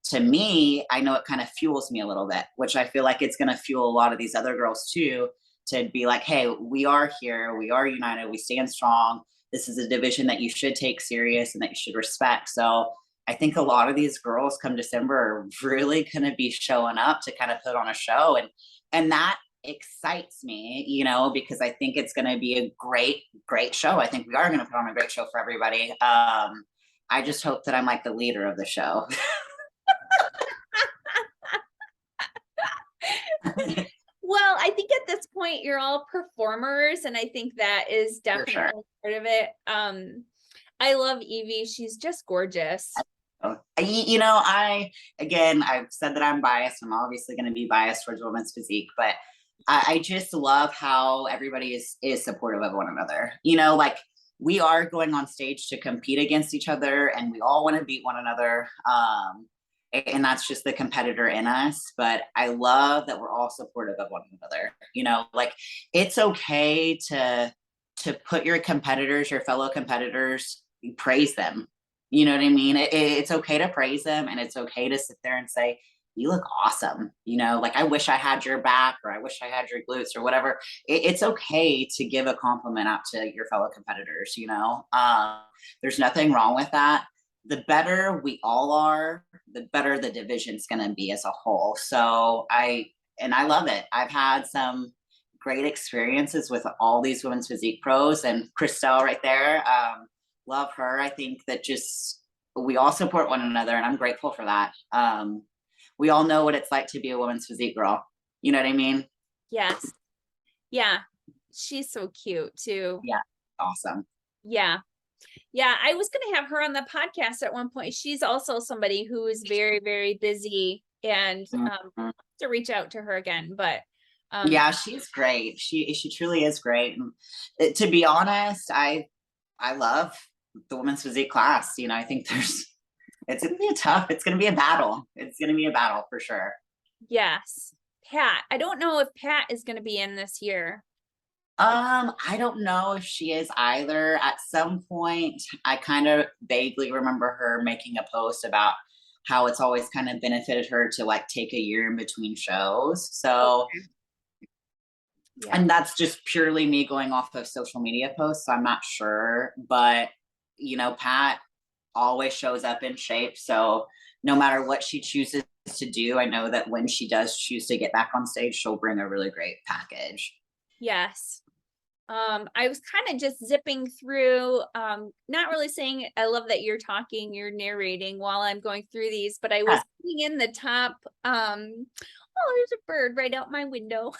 to me, I know it kind of fuels me a little bit, which I feel like it's going to fuel a lot of these other girls too, to be like, hey, we are here, we are united, we stand strong, this is a division that you should take serious and that you should respect. So I think a lot of these girls come December are really going to be showing up to kind of put on a show, and that excites me, you know, because I think it's going to be a great show. I think we are going to put on a great show for everybody. I just hope that I'm like the leader of the show. Well, I think at this point you're all performers, and I think that is definitely part of it. I love Evie. She's just gorgeous. You know, I've said that I'm biased. I'm obviously going to be biased towards women's physique, but I just love how everybody is supportive of one another. You know, like we are going on stage to compete against each other, and we all want to beat one another. And that's just the competitor in us. But I love that we're all supportive of one another. You know, like it's okay to put your competitors, your fellow competitors, praise them. You know what I mean? It's okay to praise them, and it's okay to sit there and say, you look awesome. You know, like I wish I had your back, or I wish I had your glutes, or whatever. It's okay to give a compliment out to your fellow competitors, you know? There's nothing wrong with that. The better we all are, the better the division's going to be as a whole. So I love it. I've had some great experiences with all these women's physique pros, and Christelle right there. Love her. I think that just we all support one another, and I'm grateful for that. We all know what it's like to be a women's physique girl. You know what I mean? Yes. Yeah. She's so cute too. Yeah. Awesome. Yeah. Yeah. I was going to have her on the podcast at one point. She's also somebody who is very, very busy, and to reach out to her again, but yeah, she's great. She truly is great. And to be honest, I love the women's physique class. You know, I think it's going to be it's going to be a battle. It's going to be a battle for sure. Yes. Pat, I don't know if Pat is going to be in this year. I don't know if she is either. At some point, I kind of vaguely remember her making a post about how it's always kind of benefited her to like take a year in between shows. So, yeah. And that's just purely me going off of social media posts. So I'm not sure, but you know, Pat always shows up in shape. So no matter what she chooses to do, I know that when she does choose to get back on stage, she'll bring a really great package. Yes. I was kind of just zipping through, not really saying I love that you're talking, you're narrating while I'm going through these, but I was putting in the top, oh, there's a bird right out my window.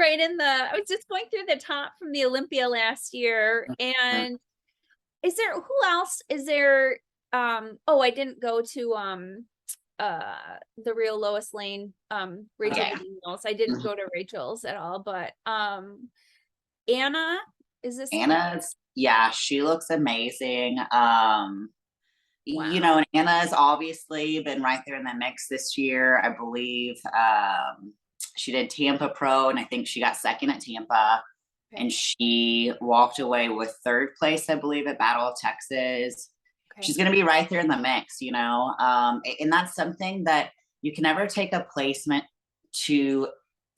I was just going through the top from the Olympia last year, and who else is there? Oh, I didn't go to, the real Lois Lane, Rachel Mills. I didn't go to Rachel's at all, but Anna, is this Anna's? Yeah, she looks amazing. Wow. You know, and Anna's obviously been right there in the mix this year. I believe she did Tampa Pro, and I think she got second at Tampa, and she walked away with third place, I believe, at Battle of Texas. She's going to be right there in the mix, you know, and that's something that you can never take a placement too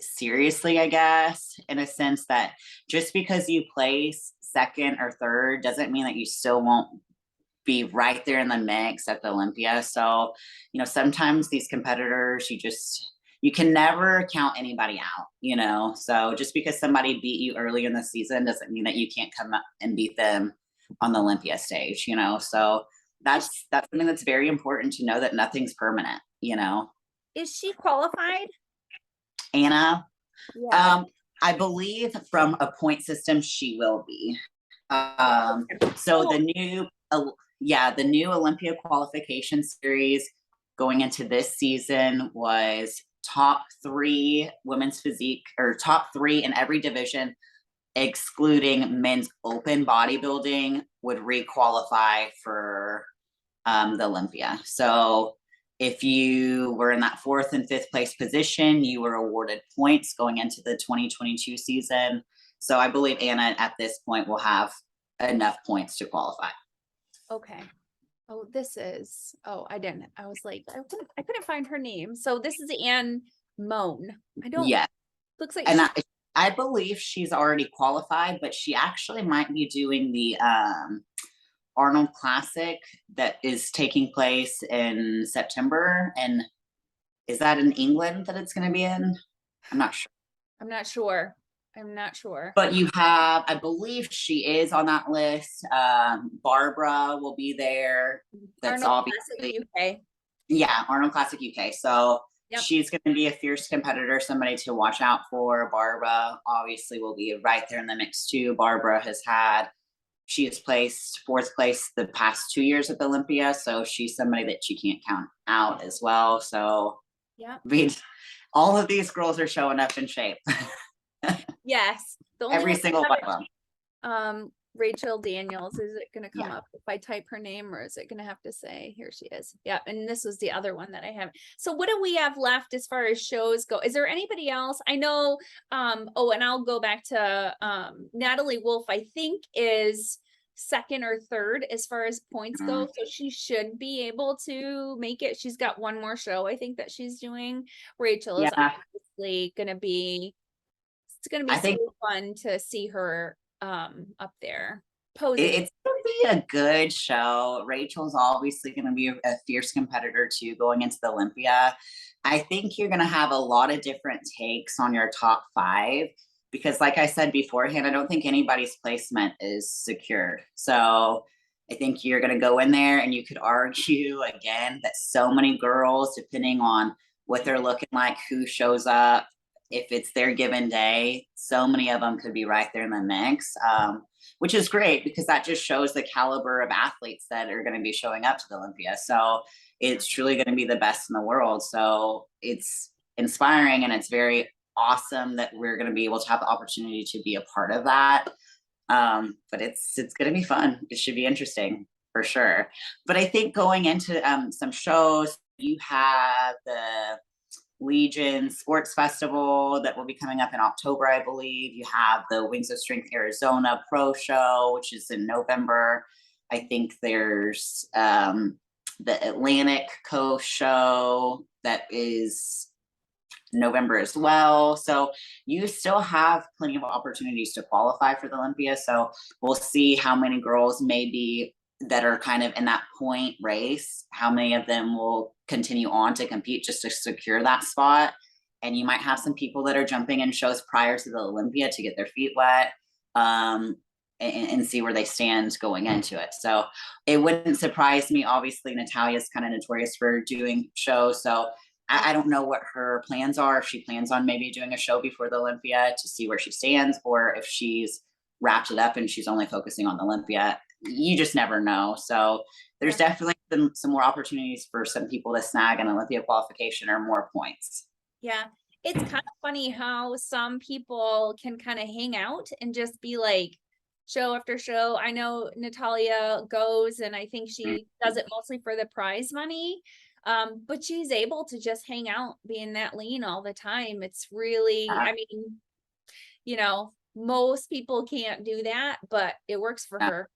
seriously, I guess, in a sense that just because you place second or third doesn't mean that you still won't be right there in the mix at the Olympia. So, you know, sometimes these competitors, you can never count anybody out, you know, so just because somebody beat you early in the season doesn't mean that you can't come up and beat them on the Olympia stage, you know. So that's something that's very important to know, that nothing's permanent, you know. Is she qualified? Anna? Yeah. I believe from a point system she will be. So the new Olympia qualification series going into this season was top 3 women's physique, or top 3 in every division, excluding men's open bodybuilding, would requalify for the Olympia. So if you were in that 4th and 5th place position, you were awarded points going into the 2022 season. So I believe Anna at this point will have enough points to qualify. Okay. Oh, I was like, I couldn't find her name. So this is Anne Moan. Looks like I believe she's already qualified, but she actually might be doing the Arnold Classic that is taking place in September. And is that in England that it's going to be in? I'm not sure. I'm not sure. I'm not sure. But you have, I believe she is on that list. Barbara will be there. That's Arnold obviously Classic UK. Yeah, Arnold Classic UK. So Yep. she's going to be a fierce competitor, somebody to watch out for. Barbara obviously will be right there in the mix too. She has placed 4th place the past 2 years at Olympia, so she's somebody that you can't count out as well. So Yeah. all of these girls are showing up in shape. Yes. The only Every one single one of them. Rachel Daniels. Is it going to come Yeah. up if I type her name, or is it going to have to say, here she is? Yeah. And this was the other one that I have. So what do we have left as far as shows go? Is there anybody else? I know, oh, and I'll go back to Natalie Wolf, I think is 2nd or 3rd as far as points go. So she should be able to make it. She's got one more show, I think, that she's doing. Rachel is obviously going to be, it's going to be so fun to see her up there posing. It's going to be a good show. Rachel's obviously going to be a fierce competitor too going into the Olympia. I think you're going to have a lot of different takes on your top 5 because like I said beforehand, I don't think anybody's placement is secured. So I think you're going to go in there and you could argue again that so many girls, depending on what they're looking like, who shows up, if it's their given day, so many of them could be right there in the mix, which is great because that just shows the caliber of athletes that are going to be showing up to the Olympia. So it's truly going to be the best in the world. So it's inspiring and it's very awesome that we're going to be able to have the opportunity to be a part of that. But it's going to be fun. It should be interesting for sure. But I think going into some shows, you have the Legion Sports Festival that will be coming up in October, I believe. You have the Wings of Strength Arizona Pro Show, which is in November. I think there's the Atlantic Coast Show that is November as well. So you still have plenty of opportunities to qualify for the Olympia. So we'll see how many girls maybe that are kind of in that point race, how many of them will continue on to compete just to secure that spot. And you might have some people that are jumping in shows prior to the Olympia to get their feet wet and see where they stand going into it. So it wouldn't surprise me. Obviously, Natalia's kind of notorious for doing shows. So I don't know what her plans are, if she plans on maybe doing a show before the Olympia to see where she stands, or if she's wrapped it up and she's only focusing on the Olympia. You just never know. So there's definitely some more opportunities for some people to snag an Olympia qualification or more points. Yeah. It's kind of funny how some people can kind of hang out and just be like show after show. I know Natalia goes and I think she does it mostly for the prize money. But she's able to just hang out being that lean all the time. It's really, I mean, you know, most people can't do that, but it works for her.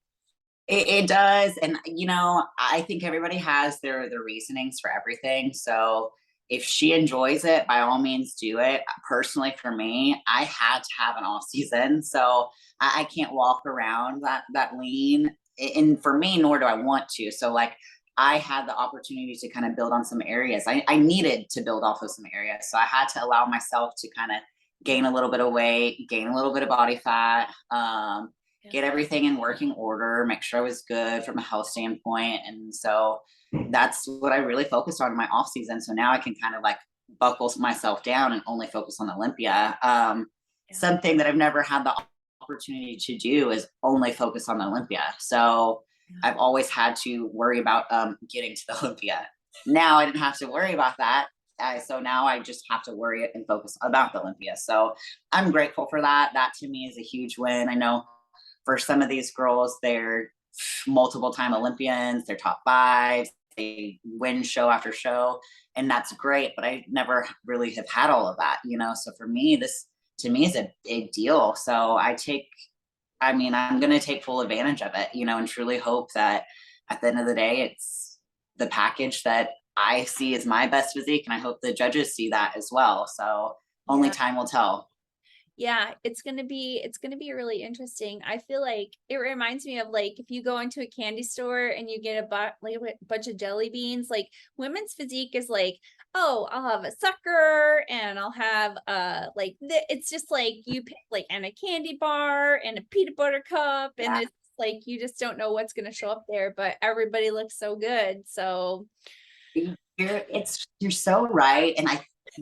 It does. And, you know, I think everybody has their reasonings for everything. So if she enjoys it, by all means do it. Personally, for me, I had to have an off season. So I can't walk around that lean. And for me, nor do I want to. So like, I had the opportunity to kind of build on some areas. I needed to build off of some areas. So I had to allow myself to kind of gain a little bit of weight, gain a little bit of body fat, get everything in working order, make sure I was good from a health standpoint. And so that's what I really focused on in my off season. So now I can kind of like buckle myself down and only focus on Olympia. Something that I've never had the opportunity to do is only focus on the Olympia. So I've always had to worry about getting to the Olympia. Now I didn't have to worry about that. So now I just have to worry and focus about the Olympia. So I'm grateful for that. That to me is a huge win. I know for some of these girls, they're multiple time Olympians, they're top 5, they win show after show, and that's great. But I never really have had all of that, you know? So for me, this to me is a big deal. So I'm going to take full advantage of it, you know, and truly hope that at the end of the day, it's the package that I see as my best physique. And I hope the judges see that as well. So only time will tell. Yeah, it's gonna be really interesting. I feel like it reminds me of like if you go into a candy store and you get like a bunch of jelly beans, like women's physique is like, oh, I'll have a sucker and I'll have it's just like you pick like and a candy bar and a peanut butter cup and it's like you just don't know what's gonna show up there, but everybody looks so good. So you're so right. And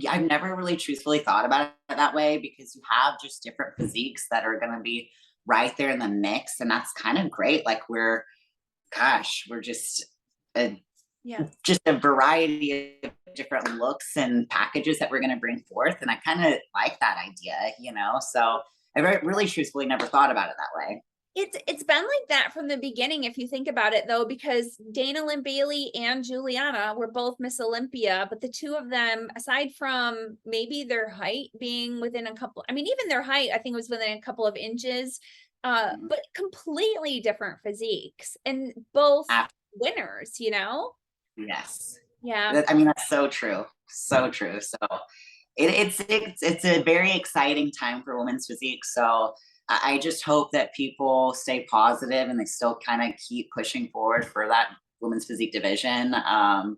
I've never really truthfully thought about it that way, because you have just different physiques that are going to be right there in the mix. And that's kind of great. Like we're just a, yeah. just a variety of different looks and packages that we're going to bring forth. And I kind of like that idea, so I really truthfully never thought about it that way. It's been like that from the beginning, if you think about it, though, because Dana Lynn Bailey and Juliana were both Miss Olympia, but the two of them, aside from maybe their height being within a couple, I mean, even their height, I think was within a couple of inches, but completely different physiques and both winners, Yes. Yeah. I mean, that's so true. So true. So it's a very exciting time for women's physique. So I just hope that people stay positive and they still kind of keep pushing forward for that women's physique division. And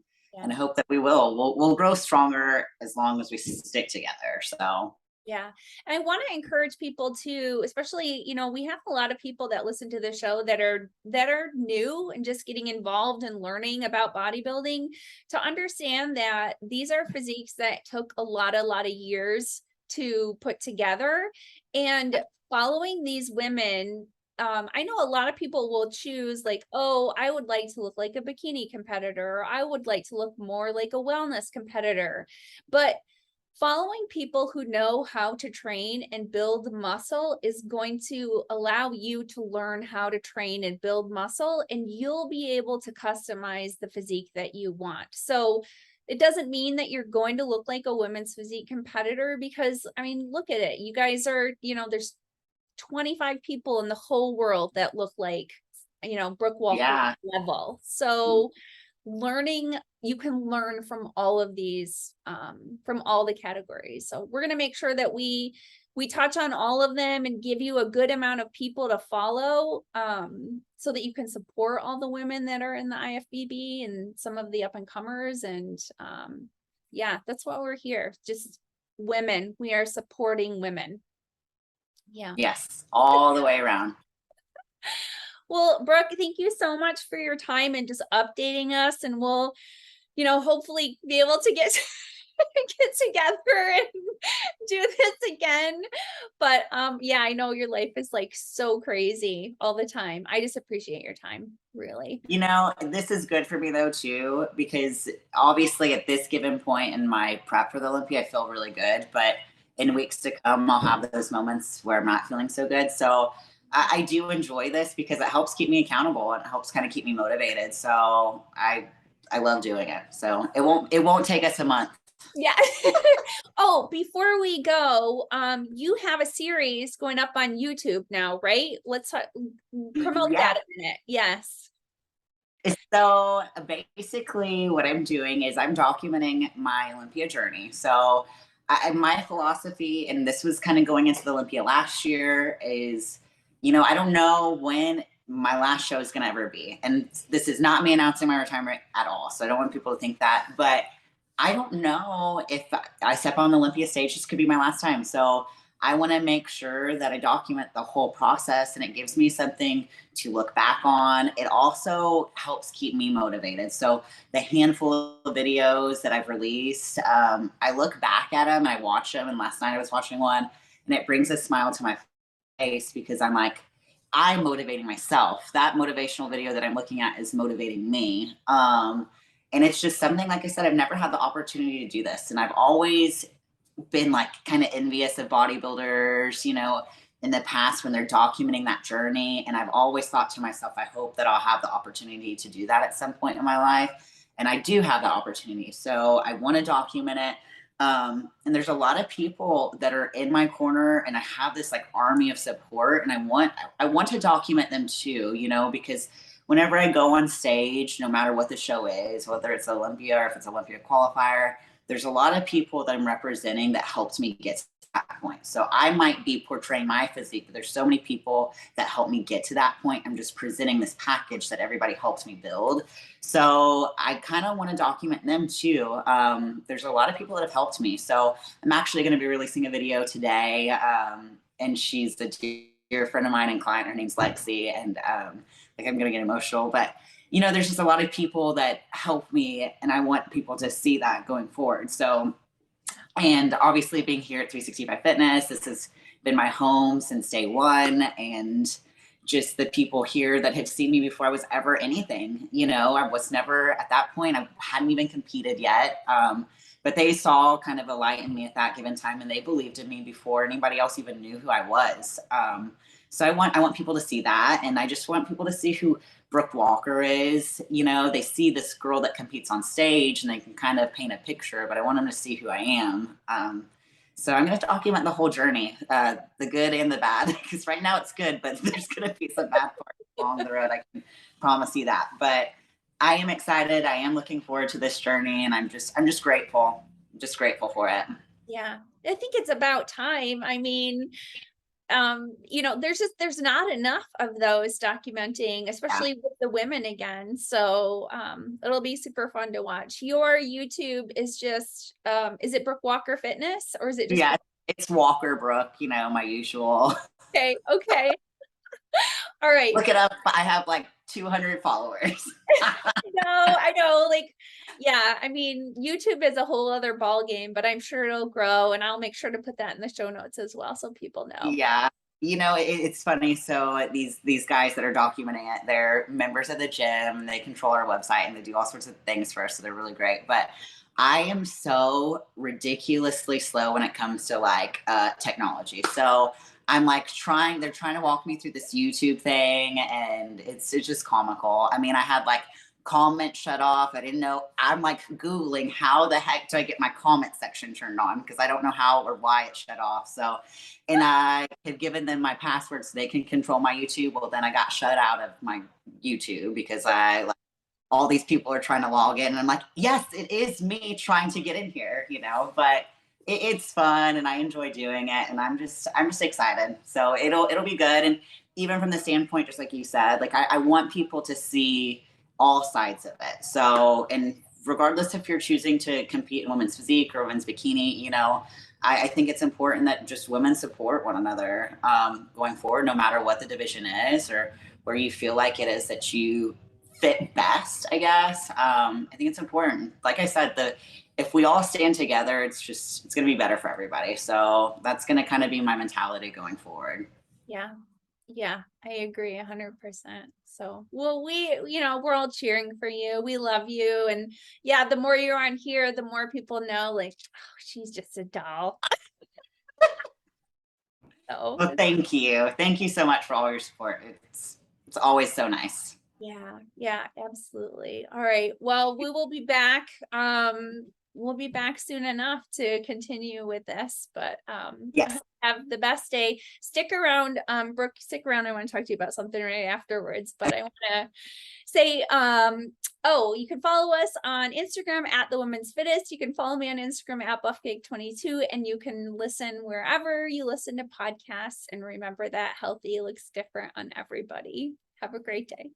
I hope that we'll grow stronger as long as we stick together. So yeah. And I want to encourage people to, especially, we have a lot of people that listen to the show that are new and just getting involved and learning about bodybuilding, to understand that these are physiques that took a lot of years to put together. And following these women, I know a lot of people will choose like, oh, I would like to look like a bikini competitor, or I would like to look more like a wellness competitor. But following people who know how to train and build muscle is going to allow you to learn how to train and build muscle, and you'll be able to customize the physique that you want. So it doesn't mean that you're going to look like a women's physique competitor, because I mean, look at it. You guys are, there's 25 people in the whole world that look like, Brooke Walker level. So you can learn from all of these, from all the categories. So we're going to make sure that we touch on all of them and give you a good amount of people to follow, so that you can support all the women that are in the IFBB and some of the up and comers. And that's why we're here. Just women. We are supporting women. Yeah. Yes, all the way around. Well, Brooke, thank you so much for your time and just updating us. And we'll, hopefully be able to get together and do this again. But I know your life is like so crazy all the time. I just appreciate your time, really. This is good for me though too, because obviously at this given point in my prep for the Olympia, I feel really good. But in weeks to come, I'll have those moments where I'm not feeling so good. So I do enjoy this because it helps keep me accountable and it helps kind of keep me motivated. So I love doing it. So it won't take us a month. Yeah. Oh, before we go, you have a series going up on YouTube now, right? Let's promote that a minute. Yes. So basically what I'm doing is I'm documenting my Olympia journey. So my philosophy, and this was kind of going into the Olympia last year, is, I don't know when my last show is going to ever be. And this is not me announcing my retirement at all. So I don't want people to think that, but I don't know if I step on the Olympia stage, this could be my last time. So I want to make sure that I document the whole process, and it gives me something to look back on. It also helps keep me motivated. So the handful of videos that I've released, I look back at them, I watch them. And last night I was watching one, and it brings a smile to my face because I'm like, I'm motivating myself. That motivational video that I'm looking at is motivating me. And it's just something, like I said, I've never had the opportunity to do this. And I've always been like kind of envious of bodybuilders, in the past when they're documenting that journey. And I've always thought to myself, I hope that I'll have the opportunity to do that at some point in my life. And I do have the opportunity. So I want to document it. And there's a lot of people that are in my corner, and I have this like army of support, and I want to document them too, because whenever I go on stage, no matter what the show is, whether it's Olympia or if it's Olympia qualifier, there's a lot of people that I'm representing that helped me get to point. So I might be portraying my physique, but there's so many people that help me get to that point. I'm just presenting this package that everybody helps me build. So I kind of want to document them too. There's a lot of people that have helped me. So I'm actually going to be releasing a video today. And she's a dear friend of mine and client. Her name's Lexi. And like I'm going to get emotional, but you know, there's just a lot of people that help me, and I want people to see that going forward. So, and obviously being here at 365 Fitness, this has been my home since day one. And just the people here that have seen me before I was ever anything, you know, I was never at that point, I hadn't even competed yet. But they saw kind of a light in me at that given time, and they believed in me before anybody else even knew who I was. So I want people to see that, and I just want people to see who Brooke Walker is. You know, they see this girl that competes on stage and they can kind of paint a picture, but I want them to see who I am. So I'm going to document the whole journey, the good and the bad, because right now it's good, but there's going to be some bad parts along the road. I can promise you that. But I am excited. I am looking forward to this journey, and I'm just grateful. I'm just grateful for it. Yeah, I think it's about time. I mean, you know, there's not enough of those documenting, especially with the women again. So it'll be super fun to watch. Your YouTube is just is it Brooke Walker Fitness, or is it just it's Walker Brooke, you know, my usual. Okay. All right. Look it up. I have like 200 followers. I know. Like, yeah, I mean, YouTube is a whole other ball game, but I'm sure it'll grow, and I'll make sure to put that in the show notes as well, so people know. Yeah. You know, it's funny. So these guys that are documenting it, they're members of the gym. They control our website and they do all sorts of things for us. So they're really great. But I am so ridiculously slow when it comes to like technology. So I'm like they're trying to walk me through this YouTube thing, and it's just comical. I mean, I had like comment shut off. I didn't know. I'm like Googling how the heck do I get my comment section turned on, because I don't know how or why it shut off. So, and I had given them my password so they can control my YouTube. Well, then I got shut out of my YouTube because all these people are trying to log in, and I'm like, yes, it is me trying to get in here, you know, but it's fun and I enjoy doing it, and I'm just excited. So it'll be good. And even from the standpoint, just like you said, like I want people to see all sides of it. So, and regardless if you're choosing to compete in women's physique or women's bikini, you know, I think it's important that just women support one another going forward, no matter what the division is or where you feel like it is that you fit best, I guess. I think it's important. Like I said, if we all stand together, it's going to be better for everybody. So that's going to kind of be my mentality going forward. Yeah, I agree 100%. So, well, we're all cheering for you. We love you. And yeah, the more you're on here, the more people know, like, oh, she's just a doll. So, well, thank you. Thank you so much for all your support. It's always so nice. Yeah, absolutely. All right. Well, we will be back. We'll be back soon enough to continue with this, but yes. Have the best day. Stick around, Brooke, stick around. I want to talk to you about something right afterwards, but I want to say, you can follow us on Instagram at The Women's Fittest. You can follow me on Instagram at BuffCake22, and you can listen wherever you listen to podcasts. And remember that healthy looks different on everybody. Have a great day.